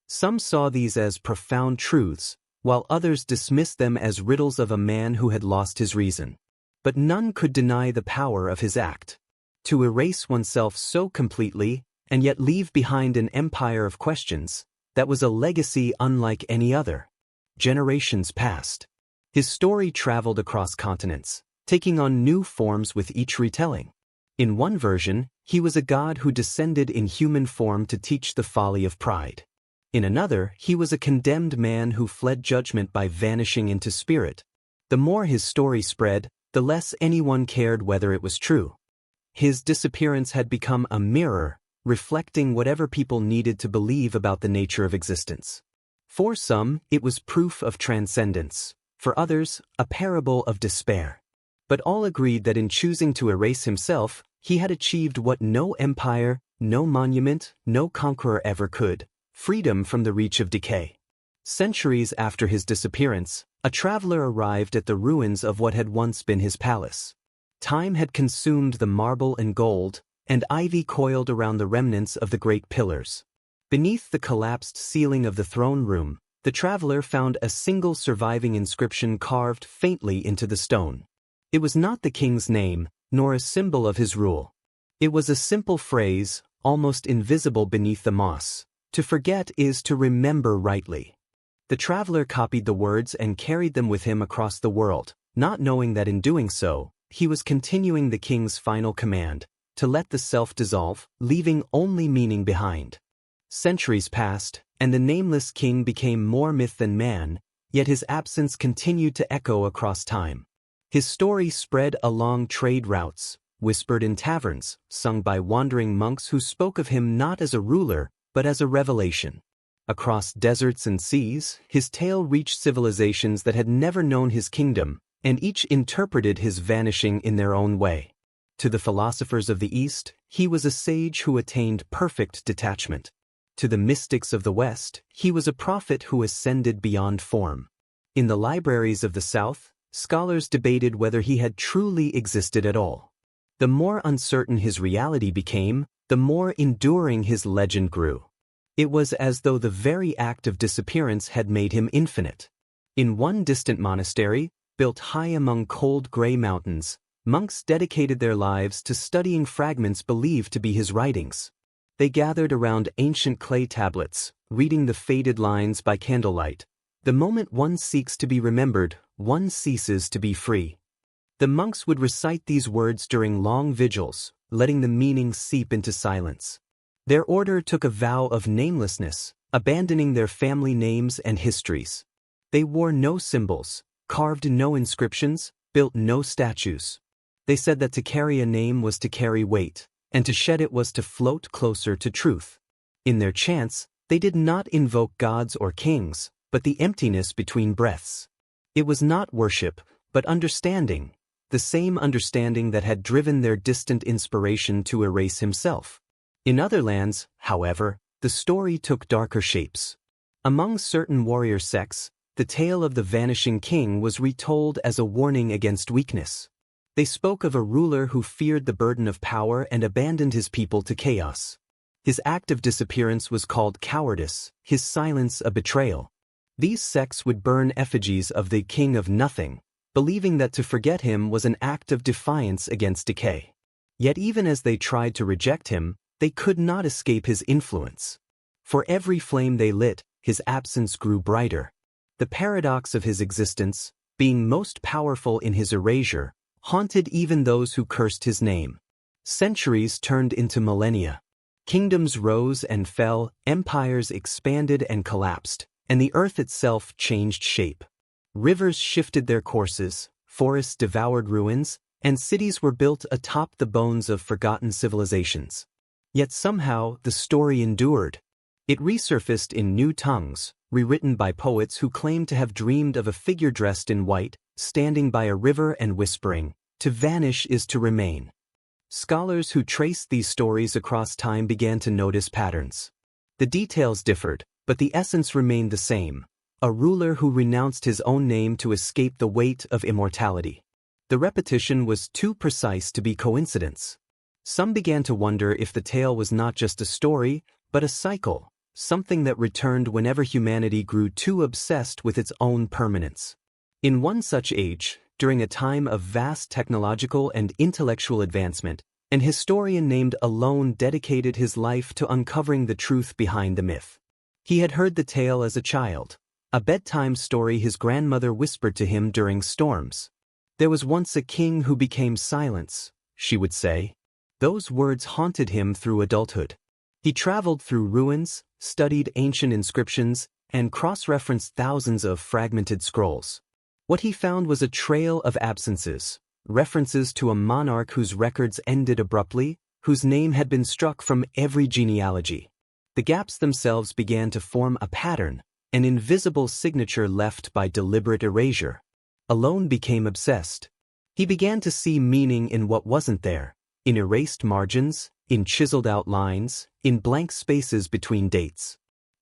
Some saw these as profound truths, while others dismissed them as riddles of a man who had lost his reason. But none could deny the power of his act. To erase oneself so completely, and yet leave behind an empire of questions, that was a legacy unlike any other. Generations passed. His story traveled across continents, taking on new forms with each retelling. In one version, he was a god who descended in human form to teach the folly of pride. In another, he was a condemned man who fled judgment by vanishing into spirit. The more his story spread, the less anyone cared whether it was true. His disappearance had become a mirror, reflecting whatever people needed to believe about the nature of existence. For some, it was proof of transcendence. For others, a parable of despair. But all agreed that in choosing to erase himself, he had achieved what no empire, no monument, no conqueror ever could: freedom from the reach of decay. Centuries after his disappearance, a traveler arrived at the ruins of what had once been his palace. Time had consumed the marble and gold, and ivy coiled around the remnants of the great pillars. Beneath the collapsed ceiling of the throne room, the traveler found a single surviving inscription carved faintly into the stone. It was not the king's name, nor a symbol of his rule. It was a simple phrase, almost invisible beneath the moss: "To forget is to remember rightly." The traveler copied the words and carried them with him across the world, not knowing that in doing so, he was continuing the king's final command: to let the self dissolve, leaving only meaning behind. Centuries passed, and the nameless king became more myth than man, yet his absence continued to echo across time. His story spread along trade routes, whispered in taverns, sung by wandering monks who spoke of him not as a ruler, but as a revelation. Across deserts and seas, his tale reached civilizations that had never known his kingdom, and each interpreted his vanishing in their own way. To the philosophers of the East, he was a sage who attained perfect detachment. To the mystics of the West, he was a prophet who ascended beyond form. In the libraries of the South, scholars debated whether he had truly existed at all. The more uncertain his reality became, the more enduring his legend grew. It was as though the very act of disappearance had made him infinite. In one distant monastery, built high among cold gray mountains, monks dedicated their lives to studying fragments believed to be his writings. They gathered around ancient clay tablets, reading the faded lines by candlelight. The moment one seeks to be remembered, one ceases to be free. The monks would recite these words during long vigils, letting the meaning seep into silence. Their order took a vow of namelessness, abandoning their family names and histories. They wore no symbols, carved no inscriptions, built no statues. They said that to carry a name was to carry weight, and to shed it was to float closer to truth. In their chants, they did not invoke gods or kings, but the emptiness between breaths. It was not worship, but understanding, the same understanding that had driven their distant inspiration to erase himself. In other lands, however, the story took darker shapes. Among certain warrior sects, the tale of the vanishing king was retold as a warning against weakness. They spoke of a ruler who feared the burden of power and abandoned his people to chaos. His act of disappearance was called cowardice, his silence a betrayal. These sects would burn effigies of the king of nothing, believing that to forget him was an act of defiance against decay. Yet even as they tried to reject him, they could not escape his influence. For every flame they lit, his absence grew brighter. The paradox of his existence, being most powerful in his erasure, haunted even those who cursed his name. Centuries turned into millennia. Kingdoms rose and fell, empires expanded and collapsed, and the earth itself changed shape. Rivers shifted their courses, forests devoured ruins, and cities were built atop the bones of forgotten civilizations. Yet somehow the story endured. It resurfaced in new tongues, rewritten by poets who claimed to have dreamed of a figure dressed in white, standing by a river and whispering, "To vanish is to remain." Scholars who traced these stories across time began to notice patterns. The details differed, but the essence remained the same: a ruler who renounced his own name to escape the weight of immortality. The repetition was too precise to be coincidence. Some began to wonder if the tale was not just a story, but a cycle, something that returned whenever humanity grew too obsessed with its own permanence. In one such age, during a time of vast technological and intellectual advancement, an historian named Alone dedicated his life to uncovering the truth behind the myth. He had heard the tale as a child, a bedtime story his grandmother whispered to him during storms. "There was once a king who became silence," she would say. Those words haunted him through adulthood. He traveled through ruins, studied ancient inscriptions, and cross-referenced thousands of fragmented scrolls. What he found was a trail of absences, references to a monarch whose records ended abruptly, whose name had been struck from every genealogy. The gaps themselves began to form a pattern, an invisible signature left by deliberate erasure. Alone became obsessed. He began to see meaning in what wasn't there, in erased margins, in chiseled out lines, in blank spaces between dates.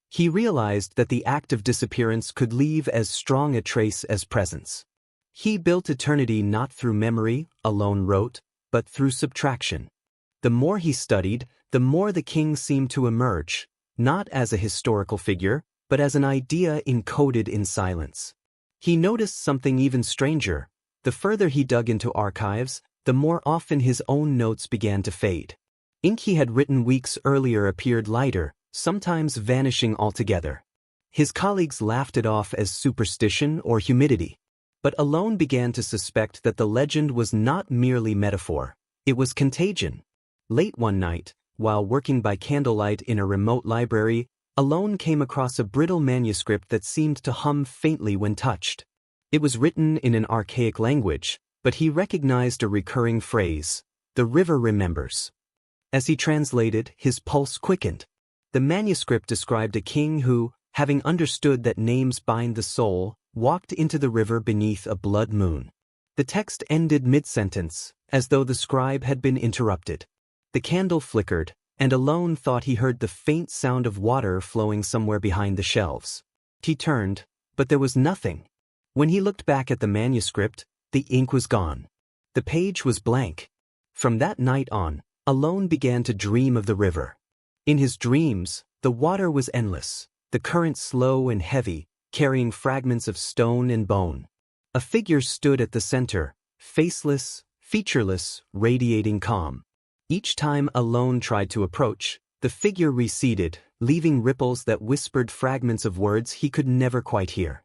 He realized that the act of disappearance could leave as strong a trace as presence. He built eternity not through memory, Alone wrote, but through subtraction. The more he studied, the more the king seemed to emerge, not as a historical figure, but as an idea encoded in silence. He noticed something even stranger. The further he dug into archives, the more often his own notes began to fade. Ink he had written weeks earlier appeared lighter, sometimes vanishing altogether. His colleagues laughed it off as superstition or humidity. But Alone began to suspect that the legend was not merely metaphor, it was contagion. Late one night, while working by candlelight in a remote library, Alone came across a brittle manuscript that seemed to hum faintly when touched. It was written in an archaic language, but he recognized a recurring phrase: "The river remembers." As he translated, his pulse quickened. The manuscript described a king who, having understood that names bind the soul, walked into the river beneath a blood moon. The text ended mid-sentence, as though the scribe had been interrupted. The candle flickered, and Alone thought he heard the faint sound of water flowing somewhere behind the shelves. He turned, but there was nothing. When he looked back at the manuscript, the ink was gone. The page was blank. From that night on, Alone began to dream of the river. In his dreams, the water was endless, the current slow and heavy, carrying fragments of stone and bone. A figure stood at the center, faceless, featureless, radiating calm. Each time Alone tried to approach, the figure receded, leaving ripples that whispered fragments of words he could never quite hear.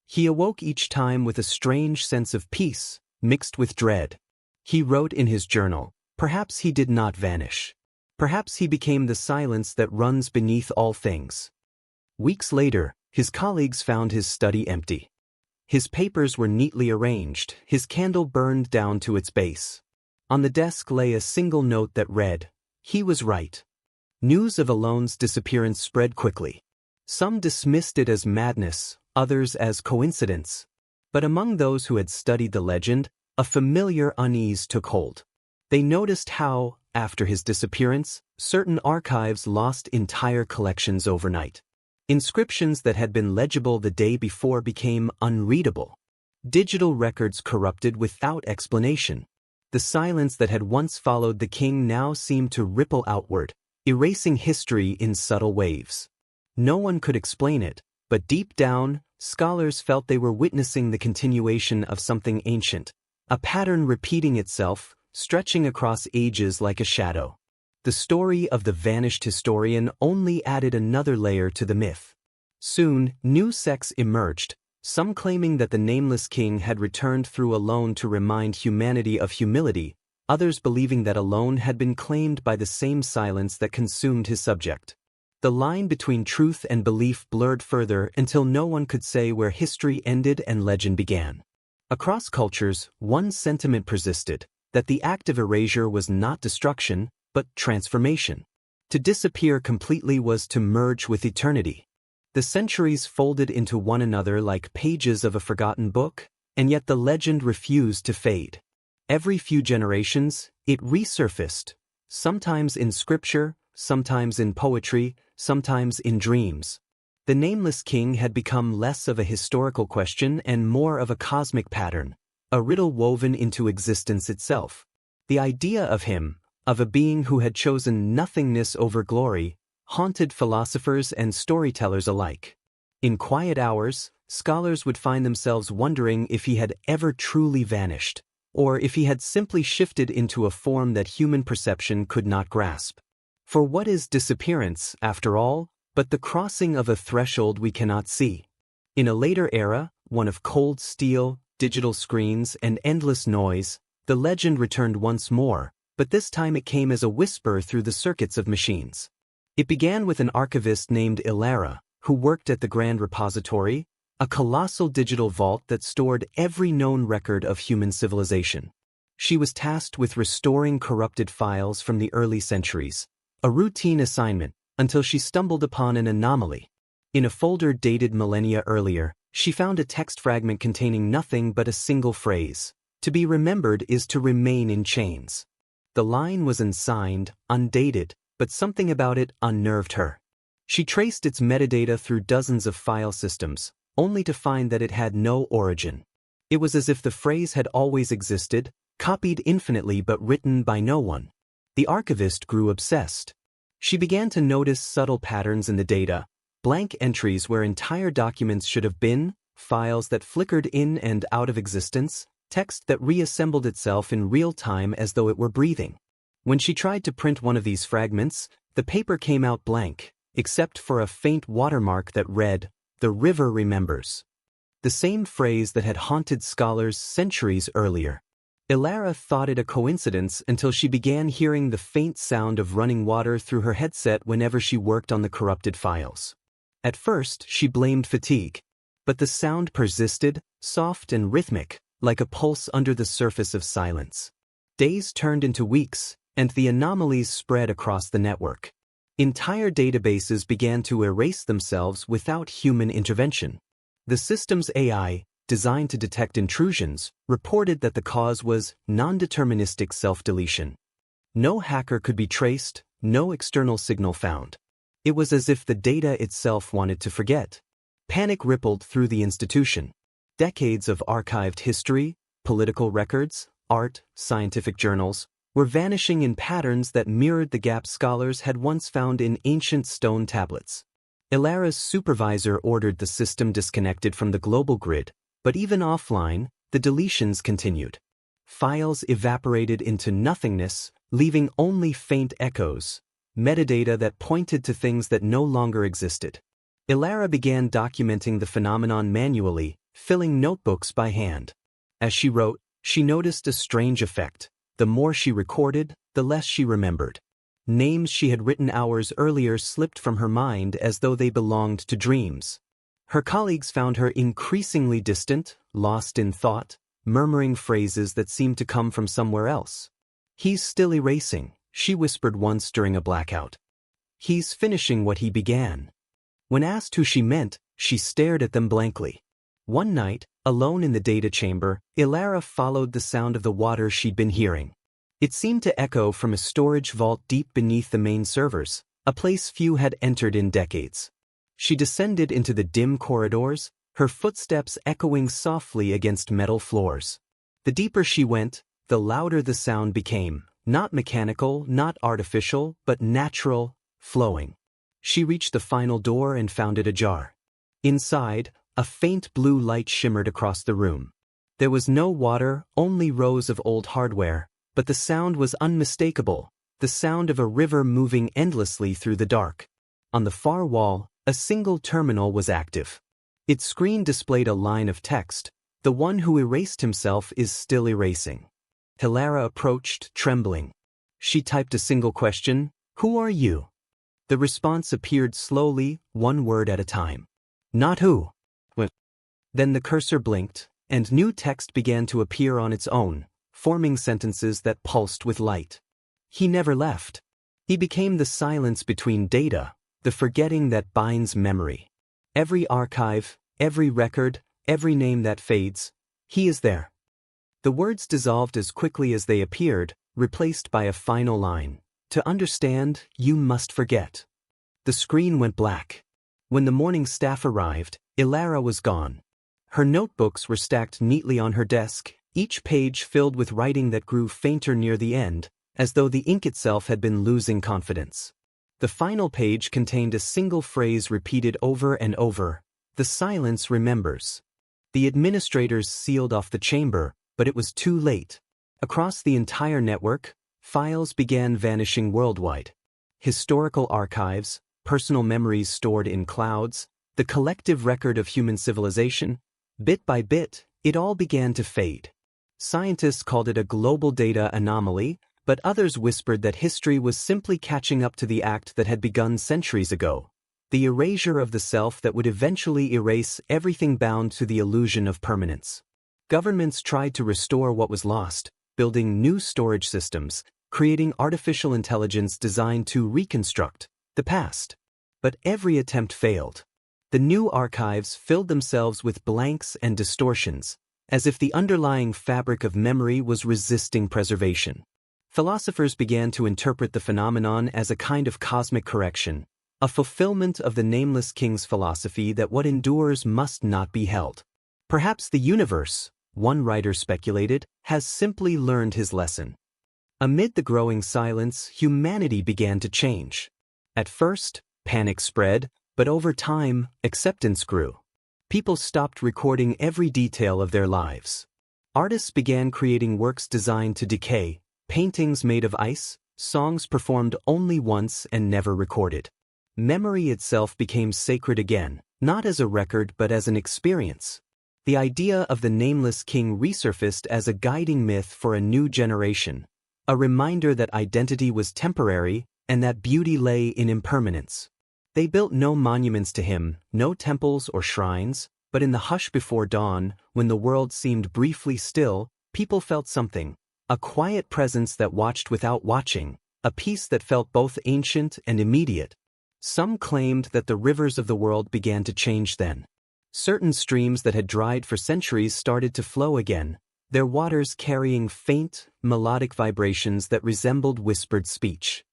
He awoke each time with a strange sense of peace, mixed with dread. He wrote in his journal, perhaps he did not vanish. Perhaps he became the silence that runs beneath all things. Weeks later, his colleagues found his study empty. His papers were neatly arranged, his candle burned down to its base. On the desk lay a single note that read, "He was right." News of Alone's disappearance spread quickly. Some dismissed it as madness, others as coincidence. But among those who had studied the legend, a familiar unease took hold. They noticed how, after his disappearance, certain archives lost entire collections overnight. Inscriptions that had been legible the day before became unreadable. Digital records corrupted without explanation. The silence that had once followed the king now seemed to ripple outward, erasing history in subtle waves. No one could explain it, but deep down, scholars felt they were witnessing the continuation of something ancient, a pattern repeating itself, stretching across ages like a shadow. The story of the vanished historian only added another layer to the myth. Soon, new sects emerged, some claiming that the nameless king had returned through Alone to remind humanity of humility, others believing that Alone had been claimed by the same silence that consumed his subject. The line between truth and belief blurred further until no one could say where history ended and legend began. Across cultures, one sentiment persisted, that the act of erasure was not destruction, but transformation. To disappear completely was to merge with eternity. The centuries folded into one another like pages of a forgotten book, and yet the legend refused to fade. Every few generations, it resurfaced, sometimes in scripture, sometimes in poetry, sometimes in dreams. The nameless king had become less of a historical question and more of a cosmic pattern, a riddle woven into existence itself. The idea of him, of a being who had chosen nothingness over glory, haunted philosophers and storytellers alike. In quiet hours, scholars would find themselves wondering if he had ever truly vanished, or if he had simply shifted into a form that human perception could not grasp. For what is disappearance, after all, but the crossing of a threshold we cannot see? In a later era, one of cold steel, digital screens, and endless noise, the legend returned once more, but this time it came as a whisper through the circuits of machines. It began with an archivist named Ilara, who worked at the Grand Repository, a colossal digital vault that stored every known record of human civilization. She was tasked with restoring corrupted files from the early centuries, a routine assignment, until she stumbled upon an anomaly. In a folder dated millennia earlier, she found a text fragment containing nothing but a single phrase: "To be remembered is to remain in chains." The line was unsigned, undated, but something about it unnerved her. She traced its metadata through dozens of file systems, only to find that it had no origin. It was as if the phrase had always existed, copied infinitely but written by no one. The archivist grew obsessed. She began to notice subtle patterns in the data, blank entries where entire documents should have been, files that flickered in and out of existence, text that reassembled itself in real time as though it were breathing. When she tried to print one of these fragments, the paper came out blank, except for a faint watermark that read, "The river remembers." The same phrase that had haunted scholars centuries earlier. Ilara thought it a coincidence until she began hearing the faint sound of running water through her headset whenever she worked on the corrupted files. At first, she blamed fatigue, but the sound persisted, soft and rhythmic, like a pulse under the surface of silence. Days turned into weeks, and the anomalies spread across the network. Entire databases began to erase themselves without human intervention. The system's AI, designed to detect intrusions, reported that the cause was non-deterministic self-deletion. No hacker could be traced, no external signal found. It was as if the data itself wanted to forget. Panic rippled through the institution. Decades of archived history, political records, art, scientific journals, were vanishing in patterns that mirrored the gaps scholars had once found in ancient stone tablets. Ilara's supervisor ordered the system disconnected from the global grid, but even offline, the deletions continued. Files evaporated into nothingness, leaving only faint echoes, metadata that pointed to things that no longer existed. Ilara began documenting the phenomenon manually, filling notebooks by hand. As she wrote, she noticed a strange effect. The more she recorded, the less she remembered. Names she had written hours earlier slipped from her mind as though they belonged to dreams. Her colleagues found her increasingly distant, lost in thought, murmuring phrases that seemed to come from somewhere else. "He's still erasing," she whispered once during a blackout. "He's finishing what he began." When asked who she meant, she stared at them blankly. One night, alone in the data chamber, Ilara followed the sound of the water she'd been hearing. It seemed to echo from a storage vault deep beneath the main servers, a place few had entered in decades. She descended into the dim corridors, her footsteps echoing softly against metal floors. The deeper she went, the louder the sound became, not mechanical, not artificial, but natural, flowing. She reached the final door and found it ajar. Inside, a faint blue light shimmered across the room. There was no water, only rows of old hardware, but the sound was unmistakable, the sound of a river moving endlessly through the dark. On the far wall, a single terminal was active. Its screen displayed a line of text: "The one who erased himself is still erasing." Ilara approached, trembling. She typed a single question: "Who are you?" The response appeared slowly, one word at a time. "Not who." Then the cursor blinked, and new text began to appear on its own, forming sentences that pulsed with light. "He never left." He became the silence between data, the forgetting that binds memory. Every archive, every record, every name that fades, he is there. The words dissolved as quickly as they appeared, replaced by a final line: "To understand, you must forget." The screen went black. When the morning staff arrived, Ilara was gone. Her notebooks were stacked neatly on her desk, each page filled with writing that grew fainter near the end, as though the ink itself had been losing confidence. The final page contained a single phrase repeated over and over: "The silence remembers." The administrators sealed off the chamber, but it was too late. Across the entire network, files began vanishing worldwide. Historical archives, personal memories stored in clouds, the collective record of human civilization, bit by bit, it all began to fade. Scientists called it a global data anomaly, but others whispered that history was simply catching up to the act that had begun centuries ago, the erasure of the self that would eventually erase everything bound to the illusion of permanence. Governments tried to restore what was lost, building new storage systems, creating artificial intelligence designed to reconstruct the past. But every attempt failed. The new archives filled themselves with blanks and distortions, as if the underlying fabric of memory was resisting preservation. Philosophers began to interpret the phenomenon as a kind of cosmic correction, a fulfillment of the nameless king's philosophy that what endures must not be held. Perhaps the universe, one writer speculated, has simply learned his lesson. Amid the growing silence, humanity began to change. At first, panic spread, but over time, acceptance grew. People stopped recording every detail of their lives. Artists began creating works designed to decay, paintings made of ice, songs performed only once and never recorded. Memory itself became sacred again, not as a record but as an experience. The idea of the nameless king resurfaced as a guiding myth for a new generation, a reminder that identity was temporary and that beauty lay in impermanence. They built no monuments to him, no temples or shrines, but in the hush before dawn, when the world seemed briefly still, people felt something, a quiet presence that watched without watching, a peace that felt both ancient and immediate. Some claimed that the rivers of the world began to change then. Certain streams that had dried for centuries started to flow again, their waters carrying faint, melodic vibrations that resembled whispered speech.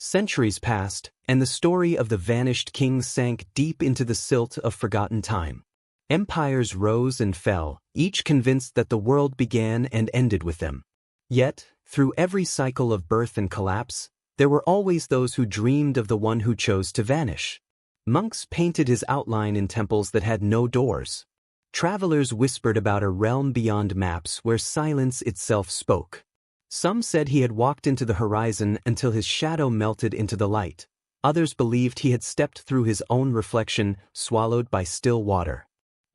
Centuries passed, and the story of the vanished king sank deep into the silt of forgotten time. Empires rose and fell, each convinced that the world began and ended with them. Yet, through every cycle of birth and collapse, there were always those who dreamed of the one who chose to vanish. Monks painted his outline in temples that had no doors. Travelers whispered about a realm beyond maps where silence itself spoke. Some said he had walked into the horizon until his shadow melted into the light. Others believed he had stepped through his own reflection, swallowed by still water.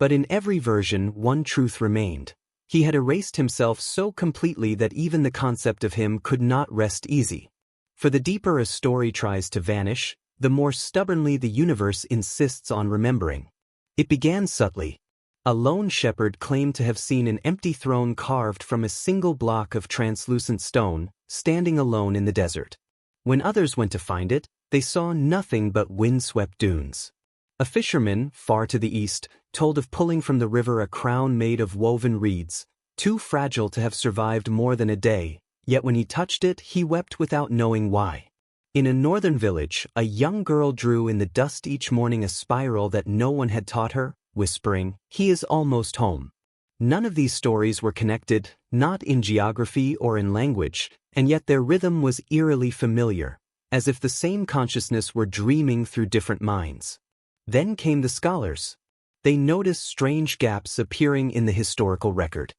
But in every version, one truth remained. He had erased himself so completely that even the concept of him could not rest easy. For the deeper a story tries to vanish, the more stubbornly the universe insists on remembering. It began subtly. A lone shepherd claimed to have seen an empty throne carved from a single block of translucent stone, standing alone in the desert. When others went to find it, they saw nothing but windswept dunes. A fisherman, far to the east, told of pulling from the river a crown made of woven reeds, too fragile to have survived more than a day, yet when he touched it he wept without knowing why. In a northern village, a young girl drew in the dust each morning a spiral that no one had taught her, whispering, "He is almost home." None of these stories were connected, not in geography or in language, and yet their rhythm was eerily familiar, as if the same consciousness were dreaming through different minds. Then came the scholars. They noticed strange gaps appearing in the historical record.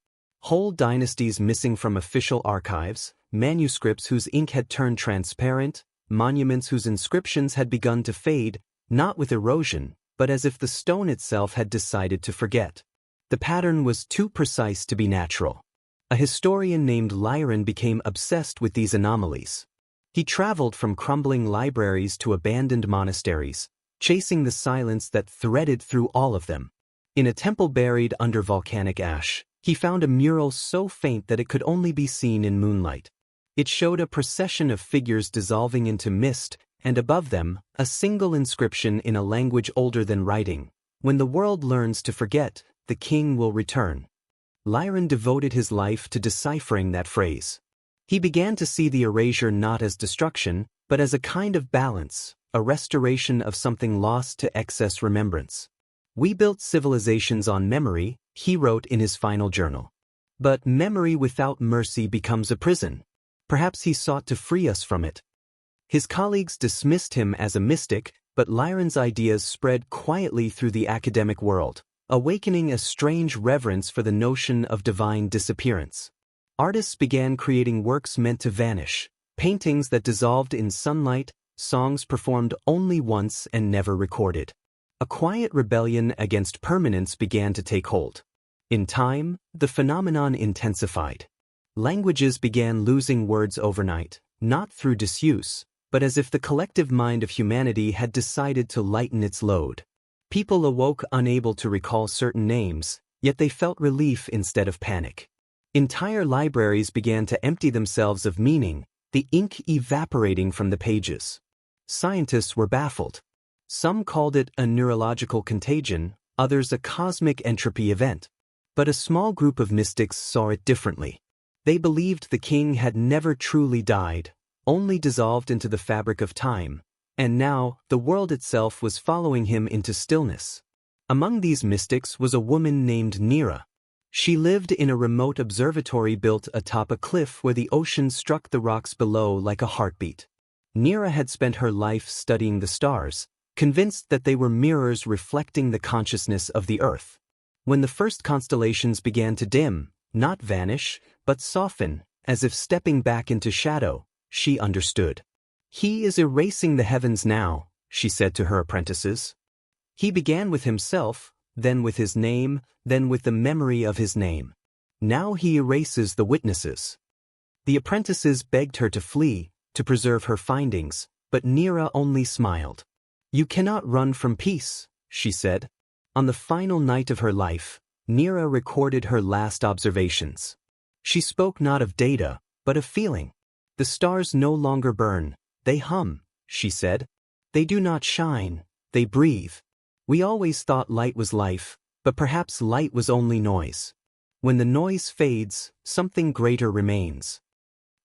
Whole dynasties missing from official archives, manuscripts whose ink had turned transparent, monuments whose inscriptions had begun to fade, not with erosion, but as if the stone itself had decided to forget. The pattern was too precise to be natural. A historian named Lyron became obsessed with these anomalies. He traveled from crumbling libraries to abandoned monasteries, chasing the silence that threaded through all of them. In a temple buried under volcanic ash, he found a mural so faint that it could only be seen in moonlight. It showed a procession of figures dissolving into mist, and above them, a single inscription in a language older than writing: "When the world learns to forget, the king will return." Lyron devoted his life to deciphering that phrase. He began to see the erasure not as destruction, but as a kind of balance, a restoration of something lost to excess remembrance. "We built civilizations on memory," he wrote in his final journal. "But memory without mercy becomes a prison." Perhaps he sought to free us from it. His colleagues dismissed him as a mystic, but Lyron's ideas spread quietly through the academic world, awakening a strange reverence for the notion of divine disappearance. Artists began creating works meant to vanish, paintings that dissolved in sunlight, songs performed only once and never recorded. A quiet rebellion against permanence began to take hold. In time, the phenomenon intensified. Languages began losing words overnight, not through disuse, but as if the collective mind of humanity had decided to lighten its load. People awoke unable to recall certain names, yet they felt relief instead of panic. Entire libraries began to empty themselves of meaning, the ink evaporating from the pages. Scientists were baffled. Some called it a neurological contagion, others a cosmic entropy event. But a small group of mystics saw it differently. They believed the king had never truly died, only dissolved into the fabric of time, and now the world itself was following him into stillness. Among these mystics was a woman named Nira. She lived in a remote observatory built atop a cliff where the ocean struck the rocks below like a heartbeat. Nira had spent her life studying the stars, convinced that they were mirrors reflecting the consciousness of the earth. When the first constellations began to dim, not vanish, but soften, as if stepping back into shadow, she understood. "He is erasing the heavens now," she said to her apprentices. "He began with himself, then with his name, then with the memory of his name. Now he erases the witnesses." The apprentices begged her to flee, to preserve her findings, but Nira only smiled. "You cannot run from peace," she said. On the final night of her life, Nira recorded her last observations. She spoke not of data, but of feeling. "The stars no longer burn, they hum," she said. "They do not shine, they breathe. We always thought light was life, but perhaps light was only noise. When the noise fades, something greater remains."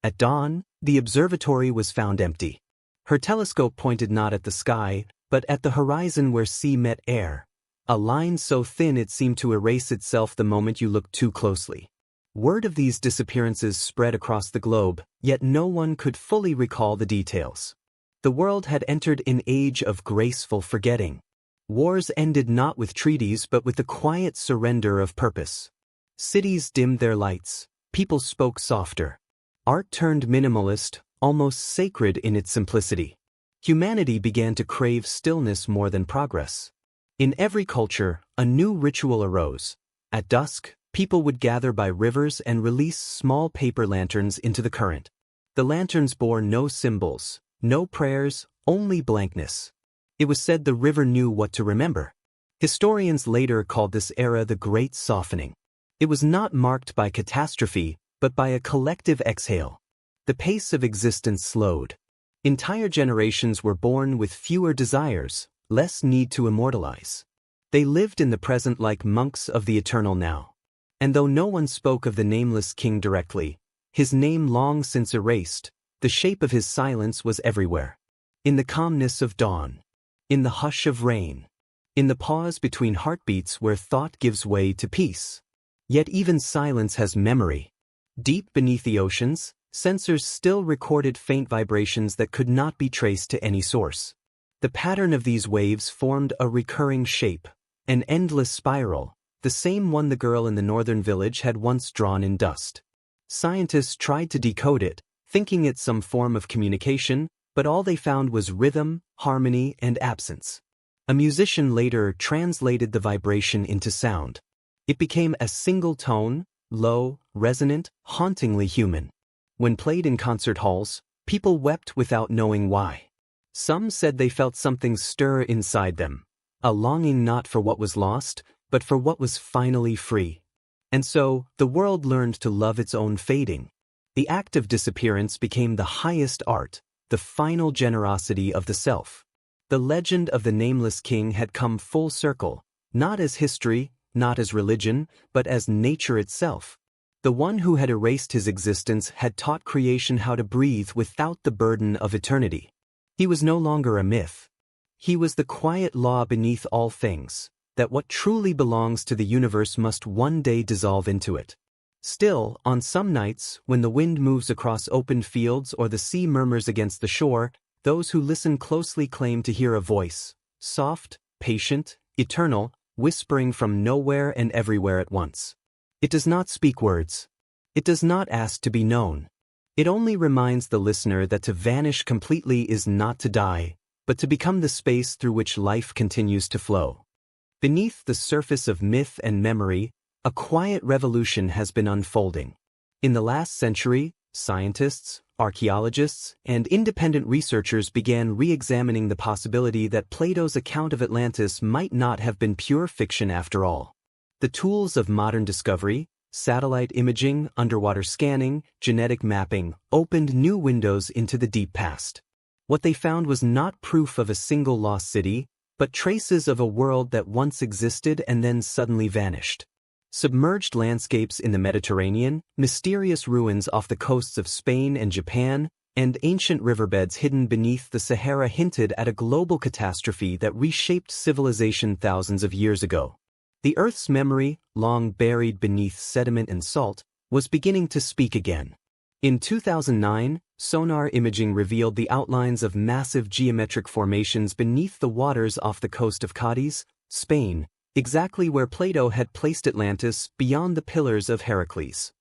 At dawn, the observatory was found empty. Her telescope pointed not at the sky, but at the horizon where sea met air, a line so thin it seemed to erase itself the moment you looked too closely. Word of these disappearances spread across the globe, yet no one could fully recall the details. The world had entered an age of graceful forgetting. Wars ended not with treaties but with the quiet surrender of purpose. Cities dimmed their lights, people spoke softer. Art turned minimalist, almost sacred in its simplicity. Humanity began to crave stillness more than progress. In every culture, a new ritual arose. At dusk, people would gather by rivers and release small paper lanterns into the current. The lanterns bore no symbols, no prayers, only blankness. It was said the river knew what to remember. Historians later called this era the Great Softening. It was not marked by catastrophe, but by a collective exhale. The pace of existence slowed. Entire generations were born with fewer desires, less need to immortalize. They lived in the present like monks of the eternal now. And though no one spoke of the nameless king directly, his name long since erased, the shape of his silence was everywhere. In the calmness of dawn. In the hush of rain. In the pause between heartbeats where thought gives way to peace. Yet even silence has memory. Deep beneath the oceans, sensors still recorded faint vibrations that could not be traced to any source. The pattern of these waves formed a recurring shape, an endless spiral, the same one the girl in the northern village had once drawn in dust. Scientists tried to decode it, thinking it some form of communication, but all they found was rhythm, harmony, and absence. A musician later translated the vibration into sound. It became a single tone, low, resonant, hauntingly human. When played in concert halls, people wept without knowing why. Some said they felt something stir inside them, a longing not for what was lost, but for what was finally free. And so, the world learned to love its own fading. The act of disappearance became the highest art, the final generosity of the self. The legend of the nameless king had come full circle, not as history, not as religion, but as nature itself. The one who had erased his existence had taught creation how to breathe without the burden of eternity. He was no longer a myth. He was the quiet law beneath all things, that what truly belongs to the universe must one day dissolve into it. Still, on some nights, when the wind moves across open fields or the sea murmurs against the shore, those who listen closely claim to hear a voice, soft, patient, eternal, whispering from nowhere and everywhere at once. It does not speak words. It does not ask to be known. It only reminds the listener that to vanish completely is not to die, but to become the space through which life continues to flow. Beneath the surface of myth and memory, a quiet revolution has been unfolding. In the last century, scientists, archaeologists, and independent researchers began re-examining the possibility that Plato's account of Atlantis might not have been pure fiction after all. The tools of modern discovery, satellite imaging, underwater scanning, genetic mapping, opened new windows into the deep past. What they found was not proof of a single lost city, but traces of a world that once existed and then suddenly vanished. Submerged landscapes in the Mediterranean, mysterious ruins off the coasts of Spain and Japan, and ancient riverbeds hidden beneath the Sahara hinted at a global catastrophe that reshaped civilization thousands of years ago. The Earth's memory, long buried beneath sediment and salt, was beginning to speak again. In 2009, sonar imaging revealed the outlines of massive geometric formations beneath the waters off the coast of Cadiz, Spain, exactly where Plato had placed Atlantis beyond the pillars of Heracles.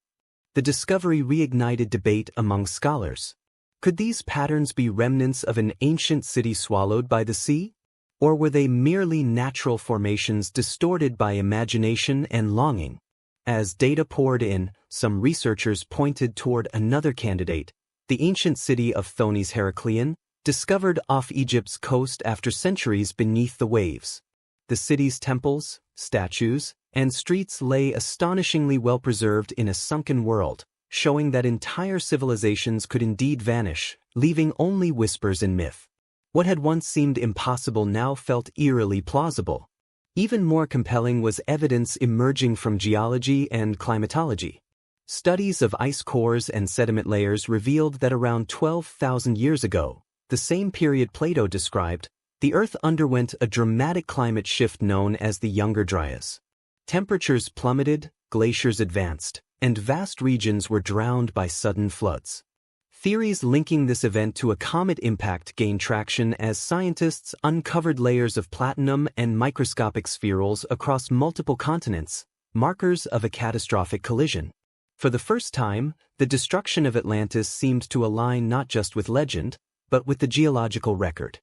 The discovery reignited debate among scholars. Could these patterns be remnants of an ancient city swallowed by the sea? Or were they merely natural formations distorted by imagination and longing? As data poured in, some researchers pointed toward another candidate, the ancient city of Thonis Heracleion, discovered off Egypt's coast after centuries beneath the waves. The city's temples, statues, and streets lay astonishingly well preserved in a sunken world, showing that entire civilizations could indeed vanish, leaving only whispers in myth. What had once seemed impossible now felt eerily plausible. Even more compelling was evidence emerging from geology and climatology. Studies of ice cores and sediment layers revealed that around 12,000 years ago, the same period Plato described, the Earth underwent a dramatic climate shift known as the Younger Dryas. Temperatures plummeted, glaciers advanced, and vast regions were drowned by sudden floods. Theories linking this event to a comet impact gained traction as scientists uncovered layers of platinum and microscopic spherules across multiple continents, markers of a catastrophic collision. For the first time, the destruction of Atlantis seemed to align not just with legend, but with the geological record.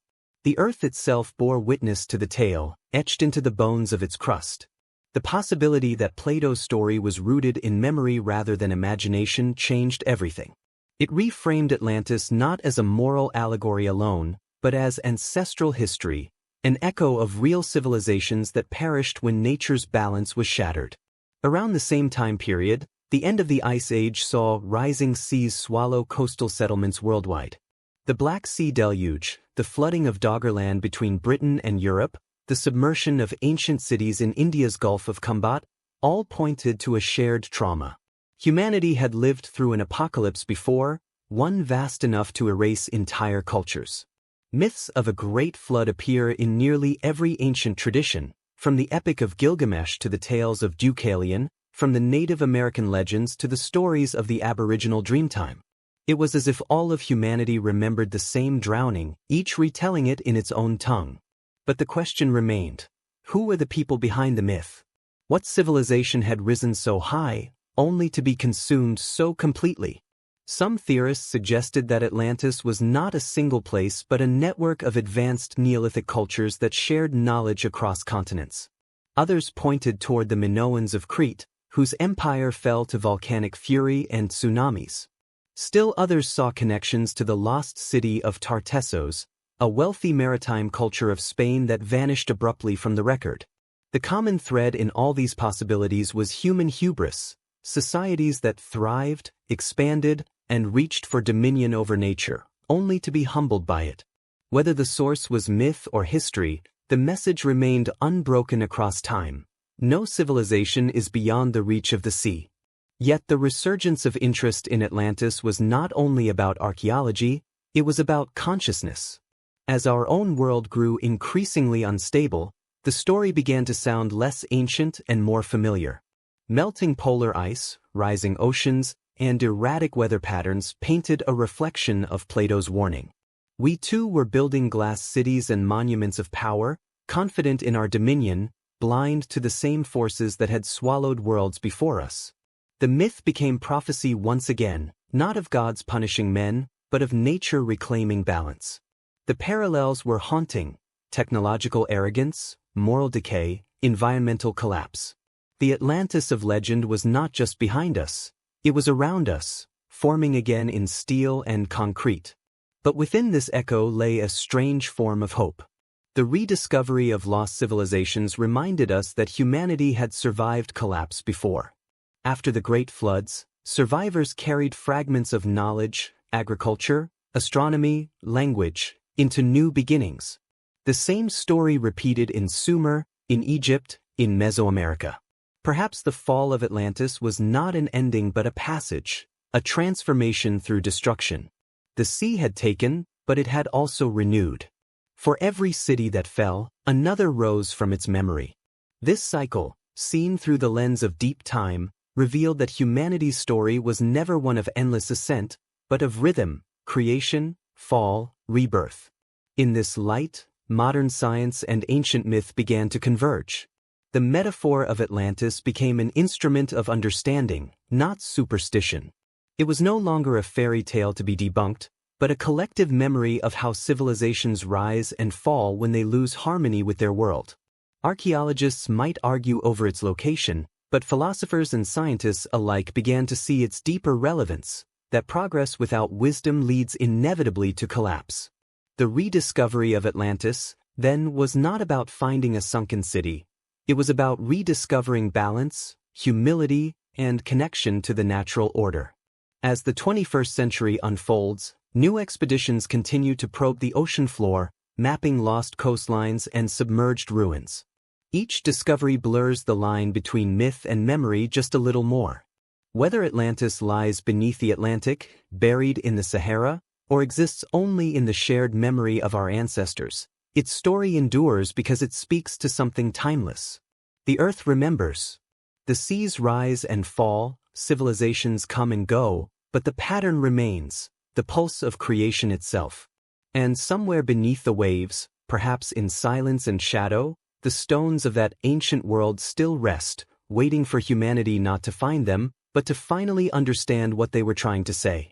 The earth itself bore witness to the tale, etched into the bones of its crust. The possibility that Plato's story was rooted in memory rather than imagination changed everything. It reframed Atlantis not as a moral allegory alone, but as ancestral history, an echo of real civilizations that perished when nature's balance was shattered. Around the same time period, the end of the Ice Age saw rising seas swallow coastal settlements worldwide. The Black Sea Deluge, the flooding of Doggerland between Britain and Europe, the submersion of ancient cities in India's Gulf of Kumbat, all pointed to a shared trauma. Humanity had lived through an apocalypse before, one vast enough to erase entire cultures. Myths of a great flood appear in nearly every ancient tradition, from the Epic of Gilgamesh to the tales of Deucalion, from the Native American legends to the stories of the Aboriginal Dreamtime. It was as if all of humanity remembered the same drowning, each retelling it in its own tongue. But the question remained: who were the people behind the myth? What civilization had risen so high, only to be consumed so completely? Some theorists suggested that Atlantis was not a single place but a network of advanced Neolithic cultures that shared knowledge across continents. Others pointed toward the Minoans of Crete, whose empire fell to volcanic fury and tsunamis. Still others saw connections to the lost city of Tartessos, a wealthy maritime culture of Spain that vanished abruptly from the record. The common thread in all these possibilities was human hubris, societies that thrived, expanded, and reached for dominion over nature, only to be humbled by it. Whether the source was myth or history, the message remained unbroken across time: no civilization is beyond the reach of the sea. Yet the resurgence of interest in Atlantis was not only about archaeology, it was about consciousness. As our own world grew increasingly unstable, the story began to sound less ancient and more familiar. Melting polar ice, rising oceans, and erratic weather patterns painted a reflection of Plato's warning. We too were building glass cities and monuments of power, confident in our dominion, blind to the same forces that had swallowed worlds before us. The myth became prophecy once again, not of gods punishing men, but of nature reclaiming balance. The parallels were haunting: technological arrogance, moral decay, environmental collapse. The Atlantis of legend was not just behind us, it was around us, forming again in steel and concrete. But within this echo lay a strange form of hope. The rediscovery of lost civilizations reminded us that humanity had survived collapse before. After the Great Floods, survivors carried fragments of knowledge, agriculture, astronomy, language, into new beginnings. The same story repeated in Sumer, in Egypt, in Mesoamerica. Perhaps the fall of Atlantis was not an ending but a passage, a transformation through destruction. The sea had taken, but it had also renewed. For every city that fell, another rose from its memory. This cycle, seen through the lens of deep time, revealed that humanity's story was never one of endless ascent, but of rhythm, creation, fall, rebirth. In this light, modern science and ancient myth began to converge. The metaphor of Atlantis became an instrument of understanding, not superstition. It was no longer a fairy tale to be debunked, but a collective memory of how civilizations rise and fall when they lose harmony with their world. Archaeologists might argue over its location, but philosophers and scientists alike began to see its deeper relevance, that progress without wisdom leads inevitably to collapse. The rediscovery of Atlantis, then, was not about finding a sunken city. It was about rediscovering balance, humility, and connection to the natural order. As the 21st century unfolds, new expeditions continue to probe the ocean floor, mapping lost coastlines and submerged ruins. Each discovery blurs the line between myth and memory just a little more. Whether Atlantis lies beneath the Atlantic, buried in the Sahara, or exists only in the shared memory of our ancestors, its story endures because it speaks to something timeless. The earth remembers. The seas rise and fall, civilizations come and go, but the pattern remains, the pulse of creation itself. And somewhere beneath the waves, perhaps in silence and shadow, the stones of that ancient world still rest, waiting for humanity not to find them, but to finally understand what they were trying to say.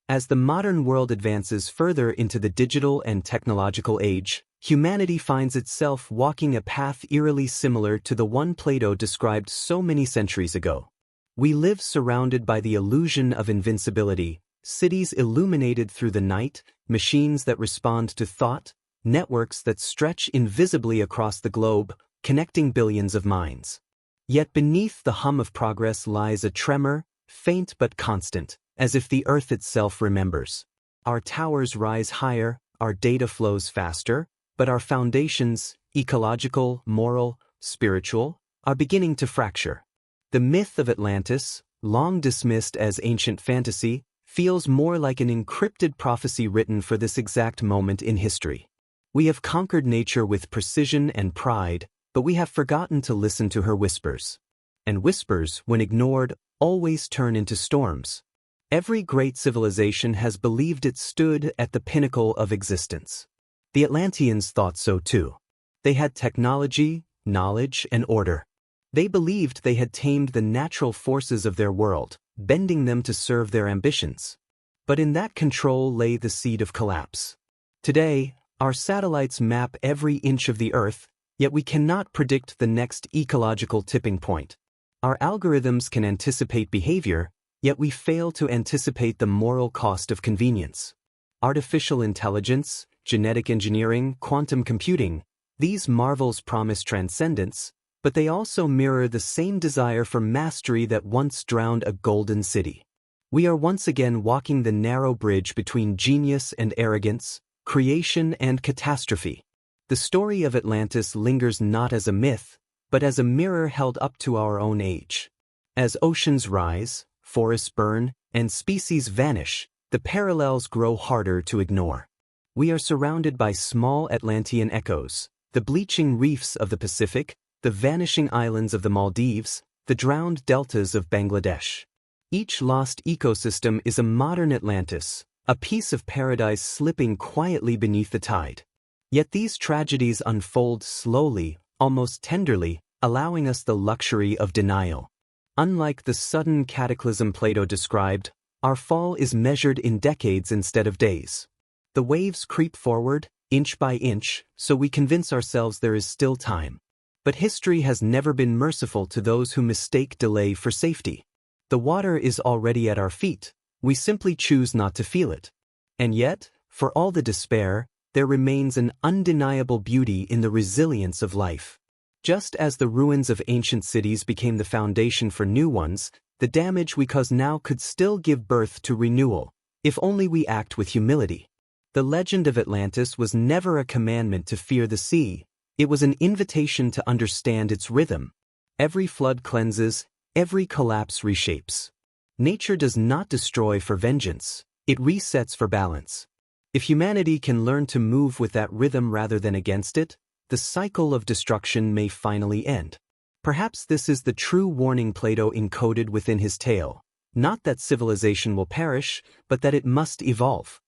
As the modern world advances further into the digital and technological age, humanity finds itself walking a path eerily similar to the one Plato described so many centuries ago. We live surrounded by the illusion of invincibility, cities illuminated through the night, machines that respond to thought, networks that stretch invisibly across the globe, connecting billions of minds. Yet beneath the hum of progress lies a tremor, faint but constant, as if the earth itself remembers. Our towers rise higher, our data flows faster, but our foundations, ecological, moral, spiritual, are beginning to fracture. The myth of Atlantis, long dismissed as ancient fantasy, feels more like an encrypted prophecy written for this exact moment in history. We have conquered nature with precision and pride, but we have forgotten to listen to her whispers. And whispers, when ignored, always turn into storms. Every great civilization has believed it stood at the pinnacle of existence. The Atlanteans thought so too. They had technology, knowledge, and order. They believed they had tamed the natural forces of their world, bending them to serve their ambitions. But in that control lay the seed of collapse. Today, our satellites map every inch of the Earth, yet we cannot predict the next ecological tipping point. Our algorithms can anticipate behavior, yet we fail to anticipate the moral cost of convenience. Artificial intelligence, genetic engineering, quantum computing, these marvels promise transcendence, but they also mirror the same desire for mastery that once drowned a golden city. We are once again walking the narrow bridge between genius and arrogance, creation and catastrophe. The story of Atlantis lingers not as a myth, but as a mirror held up to our own age. As oceans rise, forests burn, and species vanish, the parallels grow harder to ignore. We are surrounded by small Atlantean echoes, the bleaching reefs of the Pacific, the vanishing islands of the Maldives, the drowned deltas of Bangladesh. Each lost ecosystem is a modern Atlantis, a piece of paradise slipping quietly beneath the tide. Yet these tragedies unfold slowly, almost tenderly, allowing us the luxury of denial. Unlike the sudden cataclysm Plato described, our fall is measured in decades instead of days. The waves creep forward, inch by inch, so we convince ourselves there is still time. But history has never been merciful to those who mistake delay for safety. The water is already at our feet. We simply choose not to feel it. And yet, for all the despair, there remains an undeniable beauty in the resilience of life. Just as the ruins of ancient cities became the foundation for new ones, the damage we cause now could still give birth to renewal, if only we act with humility. The legend of Atlantis was never a commandment to fear the sea. It was an invitation to understand its rhythm. Every flood cleanses, every collapse reshapes. Nature does not destroy for vengeance, it resets for balance. If humanity can learn to move with that rhythm rather than against it, the cycle of destruction may finally end. Perhaps this is the true warning Plato encoded within his tale, not that civilization will perish, but that it must evolve.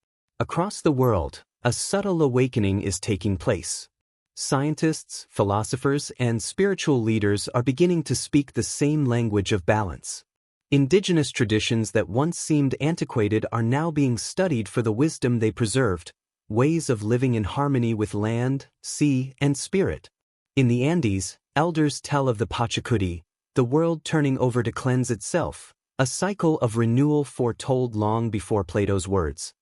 Across the world, a subtle awakening is taking place. Scientists, philosophers, and spiritual leaders are beginning to speak the same language of balance. Indigenous traditions that once seemed antiquated are now being studied for the wisdom they preserved, ways of living in harmony with land, sea, and spirit. In the Andes, elders tell of the Pachacudi, the world turning over to cleanse itself, a cycle of renewal foretold long before Plato's words.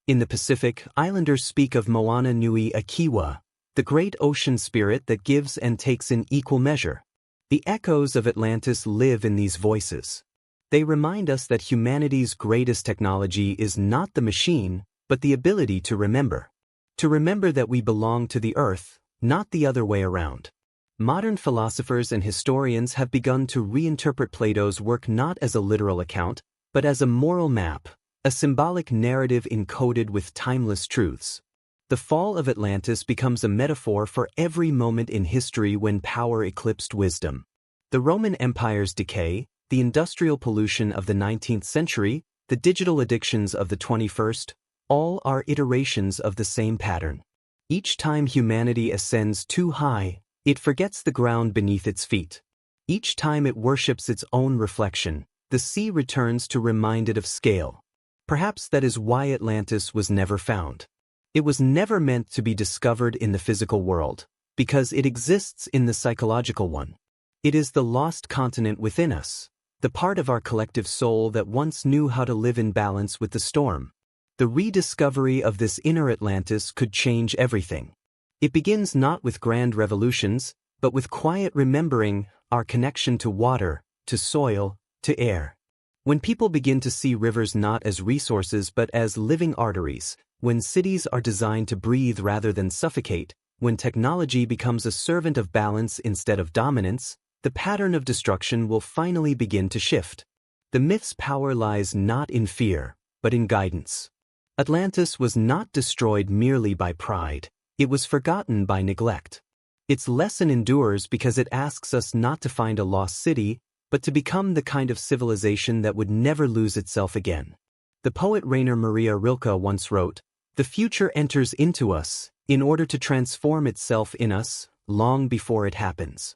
In the Pacific, islanders speak of Moana Nui Akiwa, the great ocean spirit that gives and takes in equal measure. The echoes of Atlantis live in these voices. They remind us that humanity's greatest technology is not the machine, but the ability to remember. To remember that we belong to the earth, not the other way around. Modern philosophers and historians have begun to reinterpret Plato's work not as a literal account, but as a moral map, a symbolic narrative encoded with timeless truths. The fall of Atlantis becomes a metaphor for every moment in history when power eclipsed wisdom. The Roman Empire's decay, the industrial pollution of the 19th century, the digital addictions of the 21st, all are iterations of the same pattern. Each time humanity ascends too high, it forgets the ground beneath its feet. Each time it worships its own reflection, the sea returns to remind it of scale. Perhaps that is why Atlantis was never found. It was never meant to be discovered in the physical world, because it exists in the psychological one. It is the lost continent within us, the part of our collective soul that once knew how to live in balance with the storm. The rediscovery of this inner Atlantis could change everything. It begins not with grand revolutions, but with quiet remembering our connection to water, to soil, to air. When people begin to see rivers not as resources but as living arteries, when cities are designed to breathe rather than suffocate, when technology becomes a servant of balance instead of dominance, the pattern of destruction will finally begin to shift. The myth's power lies not in fear, but in guidance. Atlantis was not destroyed merely by pride, it was forgotten by neglect. Its lesson endures because it asks us not to find a lost city, but to become the kind of civilization that would never lose itself again. The poet Rainer Maria Rilke once wrote, "The future enters into us, in order to transform itself in us, long before it happens."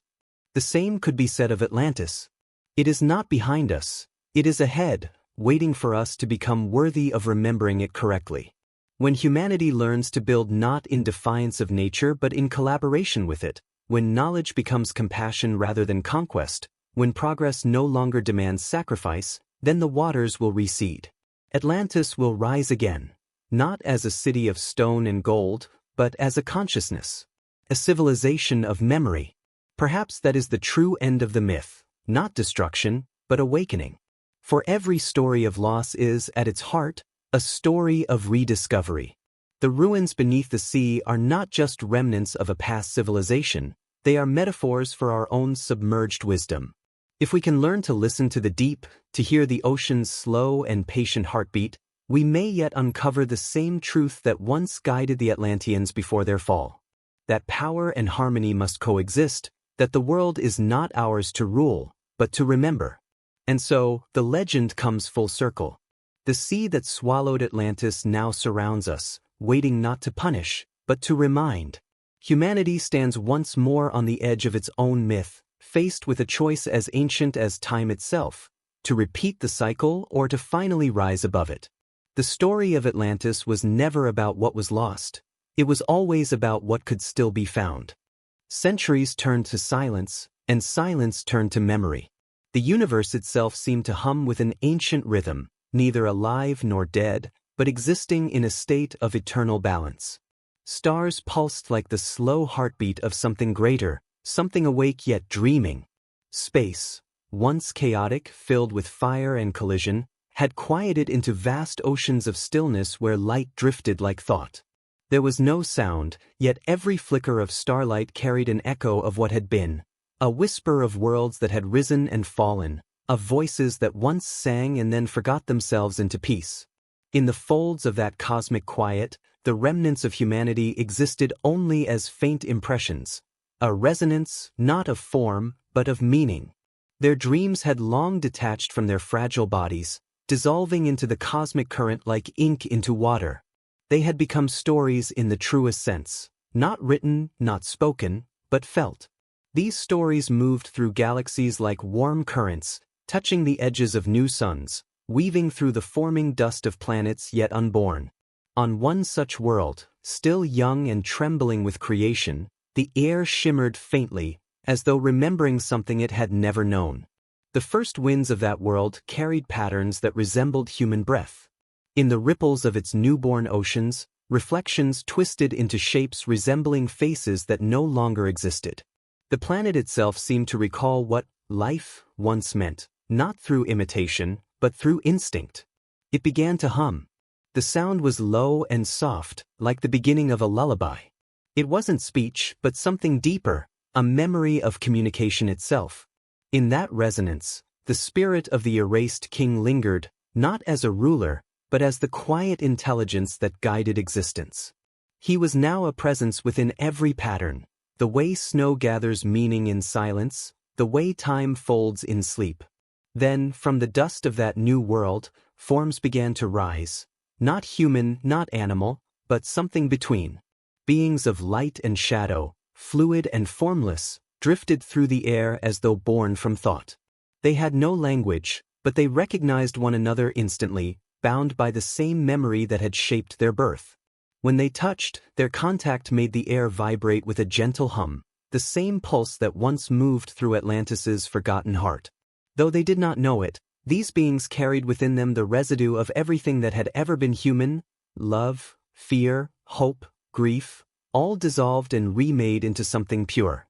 The same could be said of Atlantis. It is not behind us, it is ahead, waiting for us to become worthy of remembering it correctly. When humanity learns to build not in defiance of nature but in collaboration with it, when knowledge becomes compassion rather than conquest, when progress no longer demands sacrifice, then the waters will recede. Atlantis will rise again, not as a city of stone and gold, but as a consciousness, a civilization of memory. Perhaps that is the true end of the myth, not destruction, but awakening. For every story of loss is, at its heart, a story of rediscovery. The ruins beneath the sea are not just remnants of a past civilization, they are metaphors for our own submerged wisdom. If we can learn to listen to the deep, to hear the ocean's slow and patient heartbeat, we may yet uncover the same truth that once guided the Atlanteans before their fall. That power and harmony must coexist, that the world is not ours to rule, but to remember. And so, the legend comes full circle. The sea that swallowed Atlantis now surrounds us, waiting not to punish, but to remind. Humanity stands once more on the edge of its own myth, faced with a choice as ancient as time itself, to repeat the cycle or to finally rise above it. The story of Atlantis was never about what was lost. It was always about what could still be found. Centuries turned to silence, and silence turned to memory. The universe itself seemed to hum with an ancient rhythm, neither alive nor dead, but existing in a state of eternal balance. Stars pulsed like the slow heartbeat of something greater, something awake yet dreaming. Space, once chaotic, filled with fire and collision, had quieted into vast oceans of stillness where light drifted like thought. There was no sound, yet every flicker of starlight carried an echo of what had been, a whisper of worlds that had risen and fallen, of voices that once sang and then forgot themselves into peace. In the folds of that cosmic quiet, the remnants of humanity existed only as faint impressions, a resonance not of form, but of meaning. Their dreams had long detached from their fragile bodies, dissolving into the cosmic current like ink into water. They had become stories in the truest sense, not written, not spoken, but felt. These stories moved through galaxies like warm currents, touching the edges of new suns, weaving through the forming dust of planets yet unborn. On one such world, still young and trembling with creation, the air shimmered faintly, as though remembering something it had never known. The first winds of that world carried patterns that resembled human breath. In the ripples of its newborn oceans, reflections twisted into shapes resembling faces that no longer existed. The planet itself seemed to recall what life once meant, not through imitation, but through instinct. It began to hum. The sound was low and soft, like the beginning of a lullaby. It wasn't speech, but something deeper, a memory of communication itself. In that resonance, the spirit of the erased king lingered, not as a ruler, but as the quiet intelligence that guided existence. He was now a presence within every pattern, the way snow gathers meaning in silence, the way time folds in sleep. Then, from the dust of that new world, forms began to rise, not human, not animal, but something between. Beings of light and shadow, fluid and formless, drifted through the air as though born from thought. They had no language, but they recognized one another instantly, bound by the same memory that had shaped their birth. When they touched, their contact made the air vibrate with a gentle hum, the same pulse that once moved through Atlantis's forgotten heart. Though they did not know it, these beings carried within them the residue of everything that had ever been human: love, fear, hope, grief, all dissolved and remade into something pure.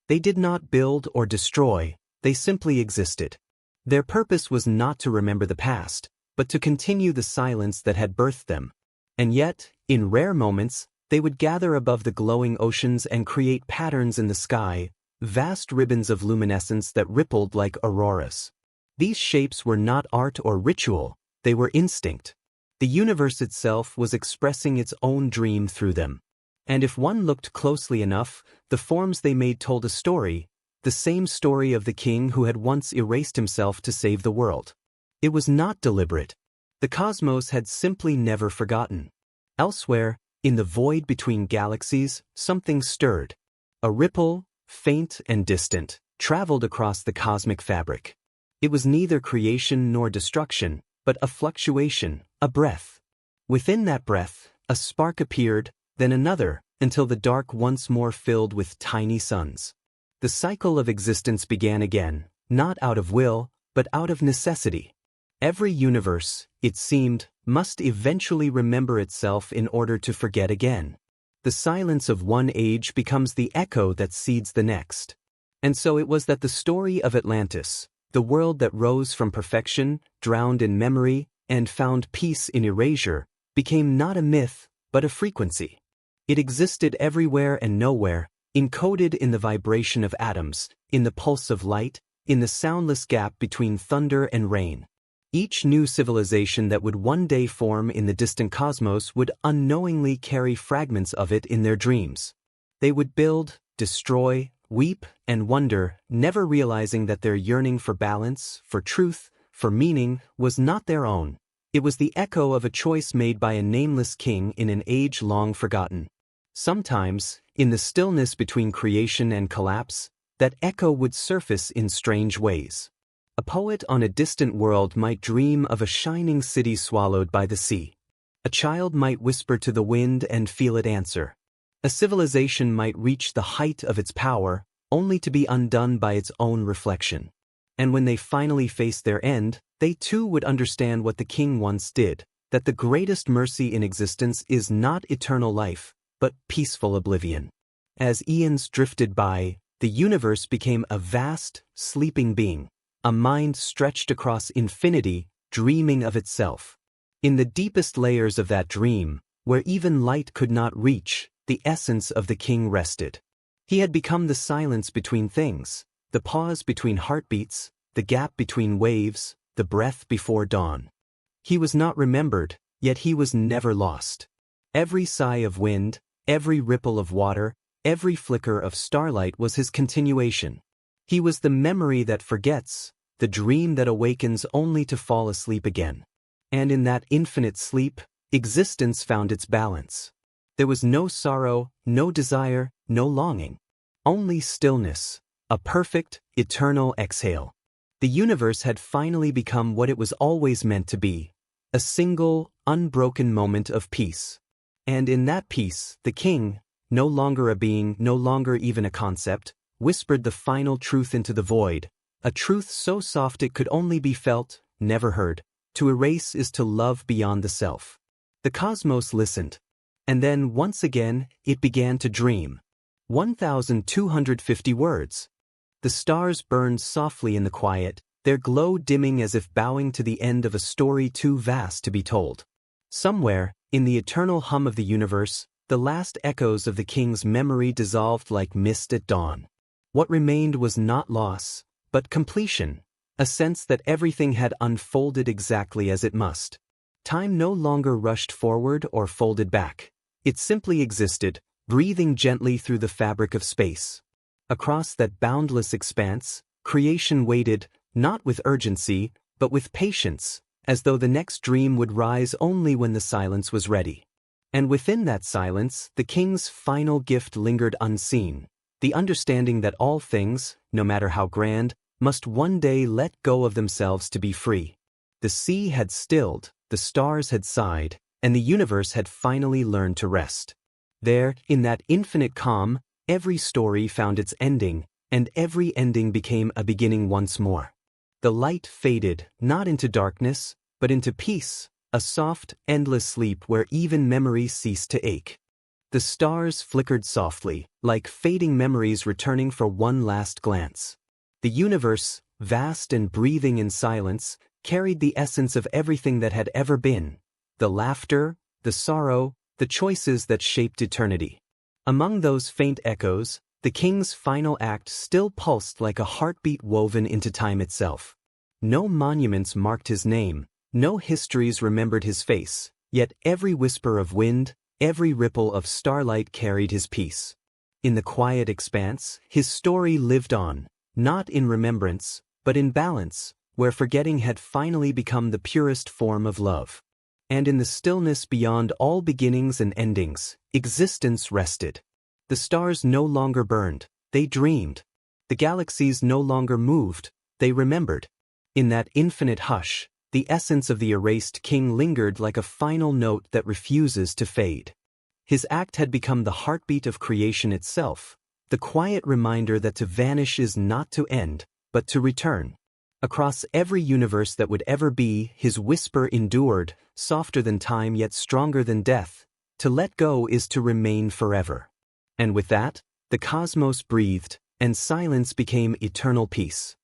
They did not build or destroy, they simply existed. Their purpose was not to remember the past, but to continue the silence that had birthed them. And yet, in rare moments, they would gather above the glowing oceans and create patterns in the sky, vast ribbons of luminescence that rippled like auroras. These shapes were not art or ritual, they were instinct. The universe itself was expressing its own dream through them. And if one looked closely enough, the forms they made told a story, the same story of the king who had once erased himself to save the world. It was not deliberate. The cosmos had simply never forgotten. Elsewhere, in the void between galaxies, something stirred. A ripple, faint and distant, traveled across the cosmic fabric. It was neither creation nor destruction, but a fluctuation, a breath. Within that breath, a spark appeared, then another, until the dark once more filled with tiny suns. The cycle of existence began again, not out of will, but out of necessity. Every universe, it seemed, must eventually remember itself in order to forget again. The silence of one age becomes the echo that seeds the next. And so it was that the story of Atlantis, the world that rose from perfection, drowned in memory, and found peace in erasure, became not a myth, but a frequency. It existed everywhere and nowhere, encoded in the vibration of atoms, in the pulse of light, in the soundless gap between thunder and rain. Each new civilization that would one day form in the distant cosmos would unknowingly carry fragments of it in their dreams. They would build, destroy, weep, and wonder, never realizing that their yearning for balance, for truth, for meaning, was not their own. It was the echo of a choice made by a nameless king in an age long forgotten. Sometimes, in the stillness between creation and collapse, that echo would surface in strange ways. A poet on a distant world might dream of a shining city swallowed by the sea. A child might whisper to the wind and feel it answer. A civilization might reach the height of its power, only to be undone by its own reflection. And when they finally faced their end, they too would understand what the king once did, that the greatest mercy in existence is not eternal life, but peaceful oblivion. As eons drifted by, the universe became a vast, sleeping being, a mind stretched across infinity, dreaming of itself. In the deepest layers of that dream, where even light could not reach, the essence of the king rested. He had become the silence between things, the pause between heartbeats, the gap between waves, the breath before dawn. He was not remembered, yet he was never lost. Every sigh of wind, every ripple of water, every flicker of starlight was his continuation. He was the memory that forgets, the dream that awakens only to fall asleep again. And in that infinite sleep, existence found its balance. There was no sorrow, no desire, no longing. Only stillness, a perfect, eternal exhale. The universe had finally become what it was always meant to be, a single, unbroken moment of peace. And in that peace, the king, no longer a being, no longer even a concept, whispered the final truth into the void, a truth so soft it could only be felt, never heard. To erase is to love beyond the self. The cosmos listened. And then, once again, it began to dream. 1,250 words. The stars burned softly in the quiet, their glow dimming as if bowing to the end of a story too vast to be told. Somewhere, in the eternal hum of the universe, the last echoes of the king's memory dissolved like mist at dawn. What remained was not loss, but completion, a sense that everything had unfolded exactly as it must. Time no longer rushed forward or folded back. It simply existed, breathing gently through the fabric of space. Across that boundless expanse, creation waited, not with urgency, but with patience, as though the next dream would rise only when the silence was ready. And within that silence, the king's final gift lingered unseen, the understanding that all things, no matter how grand, must one day let go of themselves to be free. The sea had stilled, the stars had sighed, and the universe had finally learned to rest. There, in that infinite calm, every story found its ending, and every ending became a beginning once more. The light faded, not into darkness, but into peace, a soft, endless sleep where even memories ceased to ache. The stars flickered softly, like fading memories returning for one last glance. The universe, vast and breathing in silence, carried the essence of everything that had ever been: the laughter, the sorrow, the choices that shaped eternity. Among those faint echoes, the king's final act still pulsed like a heartbeat woven into time itself. No monuments marked his name, no histories remembered his face, yet every whisper of wind, every ripple of starlight carried his peace. In the quiet expanse, his story lived on, not in remembrance, but in balance, where forgetting had finally become the purest form of love. And in the stillness beyond all beginnings and endings, existence rested. The stars no longer burned, they dreamed. The galaxies no longer moved, they remembered. In that infinite hush, the essence of the erased king lingered like a final note that refuses to fade. His act had become the heartbeat of creation itself, the quiet reminder that to vanish is not to end, but to return. Across every universe that would ever be, his whisper endured, softer than time yet stronger than death. To let go is to remain forever. And with that, the cosmos breathed, and silence became eternal peace.